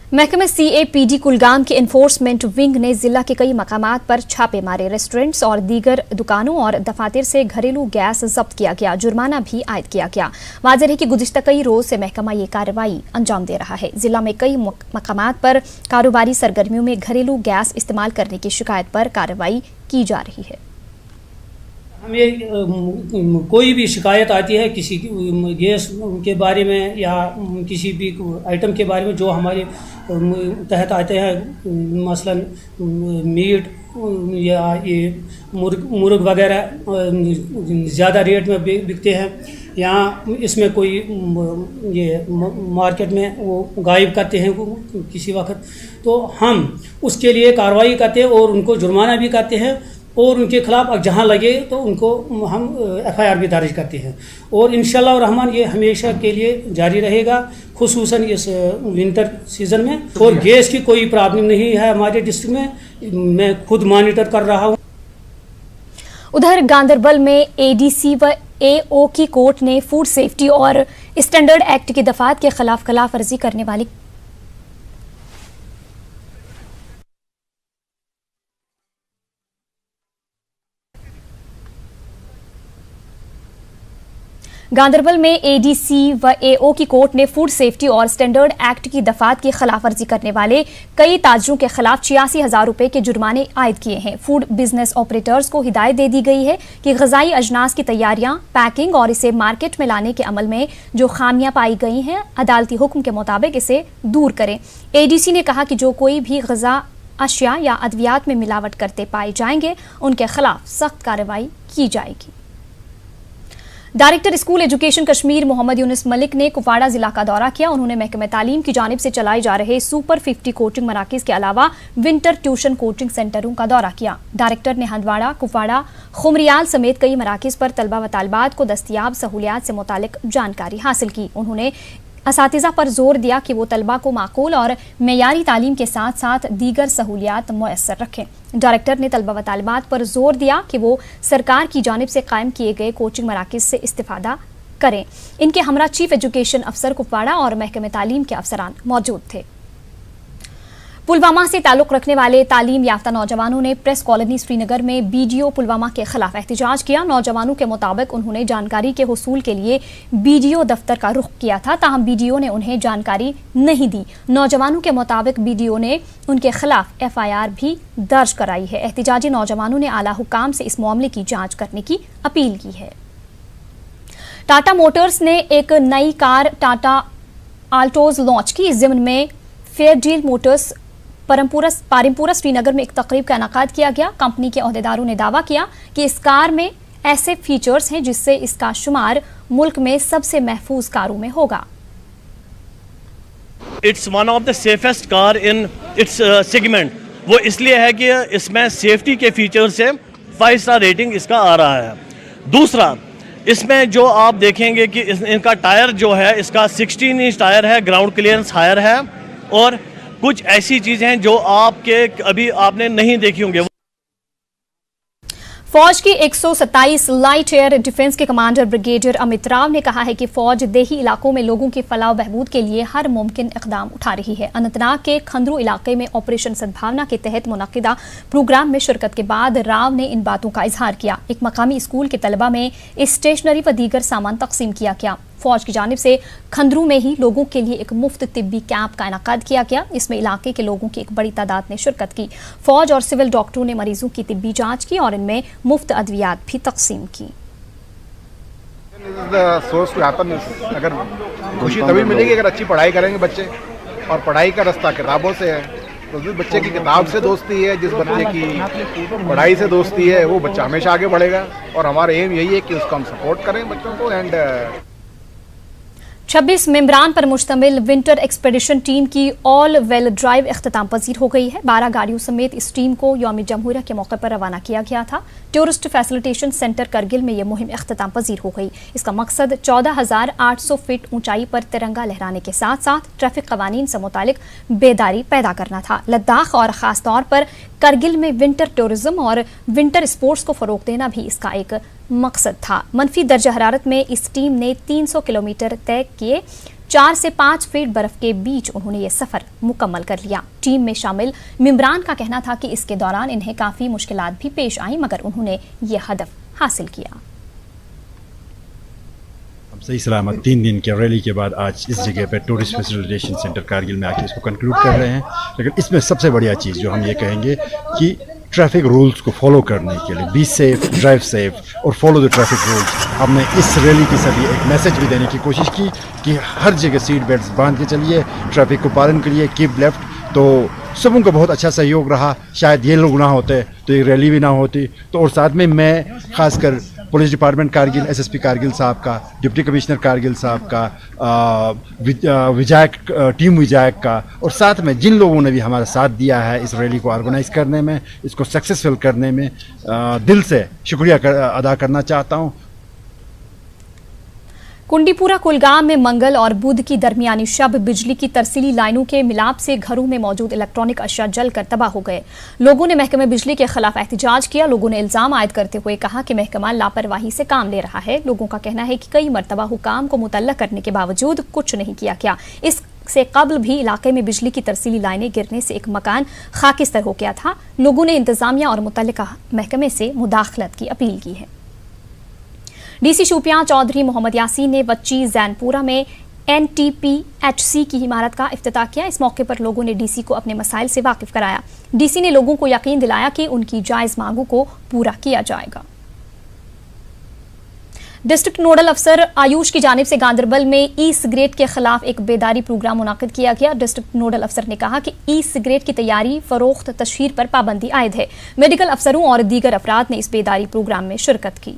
महकमे CAPD कुलगाम के एनफोर्समेंट विंग ने जिला के कई मकामात पर छापे मारे। रेस्टोरेंट्स और दीगर दुकानों और दफातर से घरेलू गैस जब्त किया गया, जुर्माना भी आयद किया गया। वाज़ेह है कि गुज़िश्ता कई रोज से महकमा ये कार्रवाई अंजाम दे रहा है। जिला में कई मकामात पर कारोबारी सरगर्मियों में घरेलू गैस इस्तेमाल करने की शिकायत पर कार्रवाई की जा रही है। हमें कोई भी शिकायत आती है किसी गैस के बारे में या किसी भी आइटम के बारे में जो हमारे तहत आते हैं, मसलन मीट या ये मुर्ग वगैरह ज़्यादा रेट में बिकते हैं, यहाँ इसमें कोई ये मार्केट में वो गायब करते हैं किसी वक्त, तो हम उसके लिए कार्रवाई करते हैं और उनको जुर्माना भी करते हैं, और उनके खिलाफ जहाँ लगे तो उनको हम FIR भी दर्ज करते हैं। और इंशाअल्लाह रहमान ये हमेशा के लिए जारी रहेगा, खुसूसन इस विंटर सीज़न में। और गैस की कोई प्रॉब्लम नहीं है हमारे डिस्ट्रिक्ट में, मैं खुद मॉनिटर कर रहा हूँ। उधर गांदरबल में ADC व AO की कोर्ट ने फूड सेफ्टी और स्टैंडर्ड एक्ट की दफात के खिलाफ खिलाफवर्जी करने वाली गांदरबल में ADC व AO की कोर्ट ने फूड सेफ्टी और स्टैंडर्ड एक्ट की दफात की खिलाफवर्जी करने वाले कई ताजरों के खिलाफ 86,000 रुपए के जुर्माने आयद किए हैं। फूड बिजनेस ऑपरेटर्स को हिदायत दे दी गई है कि ग़िज़ाई अजनास की तैयारियां, पैकिंग और इसे मार्केट में लाने के अमल में जो खामियां पाई गई हैं, अदालती हुक्म के मुताबिक इसे दूर करें। ADC ने कहा कि जो कोई भी ग़िज़ा अशिया या अद्वियात में मिलावट करते पाए जाएंगे, उनके खिलाफ सख्त कार्रवाई की जाएगी। Director school education Kashmir Mohammad Yunus Malik ने कुपवाड़ा जिला का दौरा किया। उन्होंने महकमे तालीम की जानिब से चलाए जा रहे सुपर 50 कोचिंग मराकिज के अलावा विंटर ट्यूशन कोचिंग सेंटरों का दौरा किया। डायरेक्टर ने हंदवाड़ा, कुपवाड़ा, खुमरियाल समेत कई मराकिज पर तलबा व तालिबात को दस्तियाब सहूलियात से मुतालिक जानकारी हासिल की। उन्होंने असातिज़ा पर जोर दिया कि वो तलबा को माकूल और मेयारी तालीम के साथ साथ दीगर सहूलियात मुयस्सर रखें। डायरेक्टर ने तलबा व तालिबात पर जोर दिया कि वो सरकार की जानिब से कायम किए गए कोचिंग मराकिज से इस्तिफादा करें। इनके हमरा चीफ एजुकेशन अफसर कुपवाड़ा और महकमे तालीम के अफसरान मौजूद थे। पुलवामा से ताल्लुक रखने वाले तालीम याफ्ता नौजवानों ने प्रेस कॉलोनी श्रीनगर में BDO पुलवामा के खिलाफ एहतजाज किया। नौजवानों के मुताबिक उन्होंने जानकारी के हुसूल के लिए BDO दफ्तर का रुख किया था, ताहम BDO ने उन्हें जानकारी नहीं दी। नौजवानों के मुताबिक BDO ने उनके खिलाफ FIR भी दर्ज कराई है। एहतजाजी नौजवानों ने आला हुकाम से इस मामले की जाँच करने की अपील की है। टाटा मोटर्स ने एक नई कार टाटा आल्टोज लॉन्च की। इस ज़िम्न में फेयर डील मोटर्स पारिमपुरा श्रीनगर में एक तकरीब का इनेकाद किया गया। कंपनी के ओहदेदारों ने दावा किया कि इस कार में ऐसे फीचर्स हैं जिससे इसका शुमार मुल्क में सबसे महफूज कारों में होगा। It's one of the safest car in it's segment, वो इसलिए है कि इसमें सेफ्टी के फीचर से 5 स्टार रेटिंग इसका आ रहा है। दूसरा, इसमें जो आप देखेंगे कि इनका टायर जो है इसका 16 इंच टायर है, ग्राउंड क्लियरेंस हायर है, और कुछ ऐसी चीज़ें हैं जो आपके अभी आपने नहीं देखी होंगे। फौज की 127 लाइट एयर डिफेंस के कमांडर ब्रिगेडियर अमित राव ने कहा है कि फौज देही इलाकों में लोगों की फलाह बहबूद के लिए हर मुमकिन इकदाम उठा रही है। अनंतनाग के खंदरू इलाके में ऑपरेशन सद्भावना के तहत मुनक्किदा प्रोग्राम में शिरकत के बाद राव ने इन बातों का इजहार किया। एक मकामी स्कूल के तलबा में स्टेशनरी व दीगर सामान तकसीम किया गया। फौज की जानिब से खंदरू में ही लोगों के लिए एक मुफ्त तिब्बी कैंप का इनाकाद किया गया। इसमें इलाके के लोगों की एक बड़ी तादाद ने शिरकत की। फौज और सिविल डॉक्टरों ने मरीजों की तिब्बी जांच की और इनमें मुफ्त अद्वियात भी तकसीम की। अगर खुशी तभी मिलेगी अगर अच्छी पढ़ाई करेंगे बच्चे, और पढ़ाई का रास्ता किताबों से है। तो जिस बच्चे की किताब से दोस्ती है, जिस बच्चे की पढ़ाई से दोस्ती है, वो बच्चा हमेशा आगे बढ़ेगा। और हमारा एम यही है कि उसको हम सपोर्ट करें बच्चों को। एंड 26 मेंबरान पर मुश्तमिल विंटर एक्सपेडिशन टीम की ऑल वेल ड्राइव इख्तिताम पजीर हो गई है। 12 गाड़ियों समेत इस टीम को यौम जमहूरिया के मौके पर रवाना किया गया था। टूरिस्ट फैसिलिटेशन सेंटर करगिल में यह मुहिम इख्तिताम पजीर हो गई। इसका मकसद 14,800 फीट ऊंचाई पर तिरंगा लहराने के साथ साथ ट्रैफिक कवानीन से मुतालिक बेदारी पैदा करना था। लद्दाख और खास तौर पर करगिल में विंटर टूरिज्म और विंटर स्पोर्ट्स को फरोग देना भी इसका एक मकसद था। मनफी दर्जा हरारत में इस टीम ने 300 किलोमीटर तय किए। 4 से 5 फीट बर्फ के बीच उन्होंने ये सफर मुकम्मल कर लिया। टीम में शामिल मेंबरान का कहना था कि इसके दौरान इन्हें काफी मुश्किलात भी पेश आई, मगर उन्होंने ये हदफ हासिल किया। हम सही सलामत 3 दिन के रैली के बाद आज इस जगह पे टूरिस्ट फैसिलिटेशन सेंटर कारगिल में आके इसको कंक्लूड कर रहे हैं। लेकिन इसमें सबसे बढ़िया चीज़ जो हम ये कहेंगे कि ट्रैफिक रूल्स को फॉलो करने के लिए बी सेफ, ड्राइव सेफ और फॉलो द ट्रैफिक रूल्स। हमने इस रैली के साथ एक मैसेज भी देने की कोशिश की कि हर जगह सीट बेल्ट बांध के चलिए, ट्रैफिक को पालन करिए, कीप लेफ्ट। तो सबों का बहुत अच्छा सहयोग रहा। शायद ये लोग ना होते तो ये रैली भी ना होती। तो और साथ में मैं खासकर police department Kargil, SSP Kargil साहब का, डिप्टी कमिश्नर कारगिल साहब का, विधायक टीम विधायक का, और साथ में जिन लोगों ने भी हमारा साथ दिया है इस रैली को ऑर्गेनाइज करने में, इसको सक्सेसफुल करने में, दिल से शुक्रिया अदा करना चाहता हूँ। कुंडीपुरा कुलगाम में मंगल और बुध की दरमियानी शब बिजली की तरसीली लाइनों के मिलाप से घरों में मौजूद इलेक्ट्रॉनिक अशिया जलकर तबाह हो गए। लोगों ने महकमे बिजली के खिलाफ एहतजाज किया। लोगों ने इल्जाम आयद करते हुए कहा कि महकमा लापरवाही से काम ले रहा है। लोगों का कहना है कि कई मरतबा हुकाम को मुतल्लक करने के बावजूद कुछ नहीं किया गया। इससे कबल भी इलाके में बिजली की तरसीली लाइनें गिरने से एक मकान खाकिस्तर हो गया था। लोगों ने इंतजामिया और मुतल्लिका महकमे से मुदाखलत की अपील की है। डीसी शोपियां चौधरी मोहम्मद यासीन ने वच्ची जैनपुरा में NTPHC की इमारत का इफ्तिताह किया। इस मौके पर लोगों ने डीसी को अपने मसाइल से वाकिफ कराया। डीसी ने लोगों को यकीन दिलाया कि उनकी जायज मांगों को पूरा किया जाएगा। डिस्ट्रिक्ट नोडल अफसर आयुष की जानिब से गांधरबल में ई सिगरेट के खिलाफ एक बेदारी प्रोग्राम मुनाकिद किया गया। डिस्ट्रिक्ट नोडल अफसर ने कहा कि ई सिगरेट की तैयारी, फरोख्त, तशहीर पर पाबंदी आयद है। मेडिकल अफसरों और दीगर अफराद ने इस बेदारी प्रोग्राम में शिरकत की।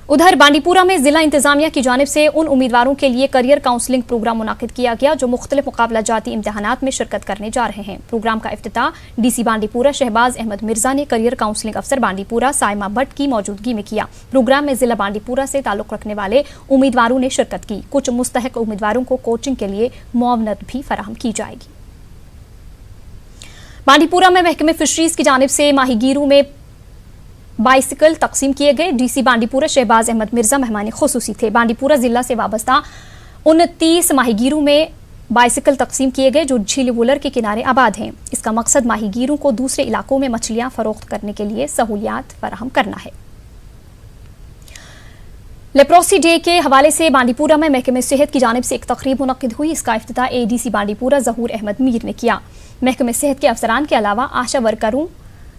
उधर बांडीपुरा में जिला इंतजामिया की जानिब से उन उम्मीदवारों के लिए करियर काउंसलिंग प्रोग्राम मुनाकिद किया गया जो मुख्तलिफ मुकाबला जाती इम्तहानात में शिरकत करने जा रहे हैं। प्रोग्राम का इफ्तिताह डीसी बांडीपुरा शहबाज अहमद मिर्जा ने करियर काउंसलिंग अफसर बांडीपुरा साइमा भट्ट की मौजूदगी में किया। प्रोग्राम में जिला बांडीपुरा से ताल्लुक रखने वाले उम्मीदवारों ने शिरकत की। कुछ मुस्तहक उम्मीदवारों को कोचिंग के लिए मुआवनत भी फराहम की जाएगी। बांडीपुरा में महकमे फिशरीज की जानिब से माहीगीरों में बाइसिकल तकसीम किए गए। डीसी बांडीपुरा शहबाज अहमद मिर्जा मेहमान खुसूसी थे। बांडीपुरा जिला से वाबस्ता 29 माहीगीरों में बाइसिकल तकसीम किए गए जो झील वुलर के किनारे आबाद हैं। इसका मकसद माहीगीरों को दूसरे इलाकों में मछलियां फरोख्त करने के लिए सहूलियात फराहम करना है। लेप्रोसी डे के हवाले से बांडीपुरा में महकमे सेहत की जानिब से एक तकरीब मुनक्किद हुई। इसका इफ्तिताह एडीसी बांडीपुरा जहूर अहमद मीर ने किया। महकमे सेहत के अफसरान के अलावा आशा वर्करों,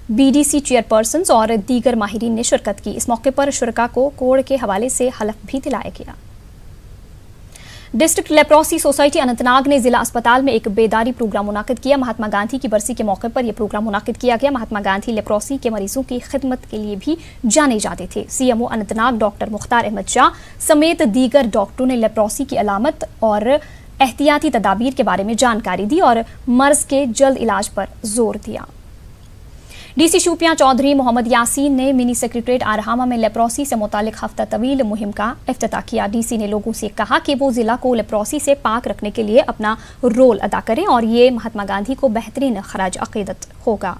BDC चेयरपर्सन्स और दीगर माहिरीन ने शिरकत की। इस मौके पर शुरका को कोड के हवाले से हलफ भी दिलाया गया। डिस्ट्रिक्ट लेप्रोसी सोसाइटी अनंतनाग ने जिला अस्पताल में एक बेदारी प्रोग्राम मुनाकिद किया। महात्मा गांधी की बरसी के मौके पर यह प्रोग्राम मुनाकिद किया गया। महात्मा गांधी लेप्रोसी के मरीजों की खिदमत के लिए भी जाने जाते थे। CMO अनंतनाग डॉक्टर मुख्तार अहमद शाह समेत दीगर डॉक्टरों ने लेप्रोसी की अलामत और एहतियाती तदाबीर के बारे में जानकारी दी और मर्ज के जल्द इलाज पर जोर दिया। डीसी शोपियां चौधरी मोहम्मद यासीन ने मिनी सेक्रेटरीट आरहामा में लेप्रोसी से मुतालिक हफ्ता तवील मुहिम का इफ्तिताह किया। डीसी ने लोगों से कहा कि वो जिला को लेप्रोसी से पाक रखने के लिए अपना रोल अदा करें और ये महात्मा गांधी को बेहतरीन खराज अकीदत होगा।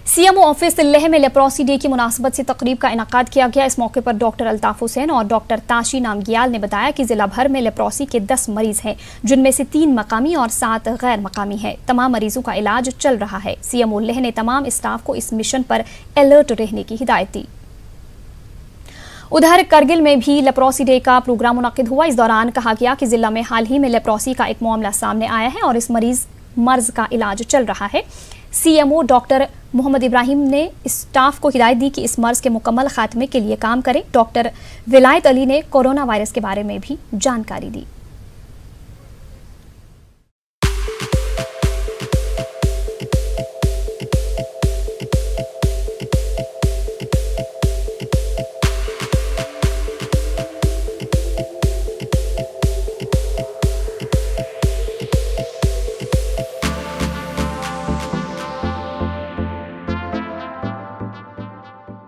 सीएमओ ऑफिस लेह में लेप्रोसी डे की मुनासबत से तकरीब का इनाकाद किया गया। इस मौके पर डॉक्टर अल्ताफ हुसैन और डॉक्टर ताशी नामगियाल ने बताया कि जिला भर में लेप्रोसी के 10 मरीज हैं, जिनमें से 3 मकामी और 7 गैर मकामी हैं। तमाम मरीजों का इलाज चल रहा है। सीएमओ लेह ने तमाम स्टाफ को इस मिशन पर अलर्ट रहने की हिदायत दी। उधर करगिल में भी लेप्रोसी डे का प्रोग्राम मुनक्किद हुआ। इस दौरान कहा गया कि जिला में हाल ही में लेप्रोसी का एक मामला सामने आया है और इस मर्ज का इलाज चल रहा है। सीएमओ डॉक्टर मोहम्मद इब्राहिम ने स्टाफ को हिदायत दी कि इस मर्ज के मुकम्मल खात्मे के लिए काम करें। डॉक्टर विलायत अली ने कोरोना वायरस के बारे में भी जानकारी दी।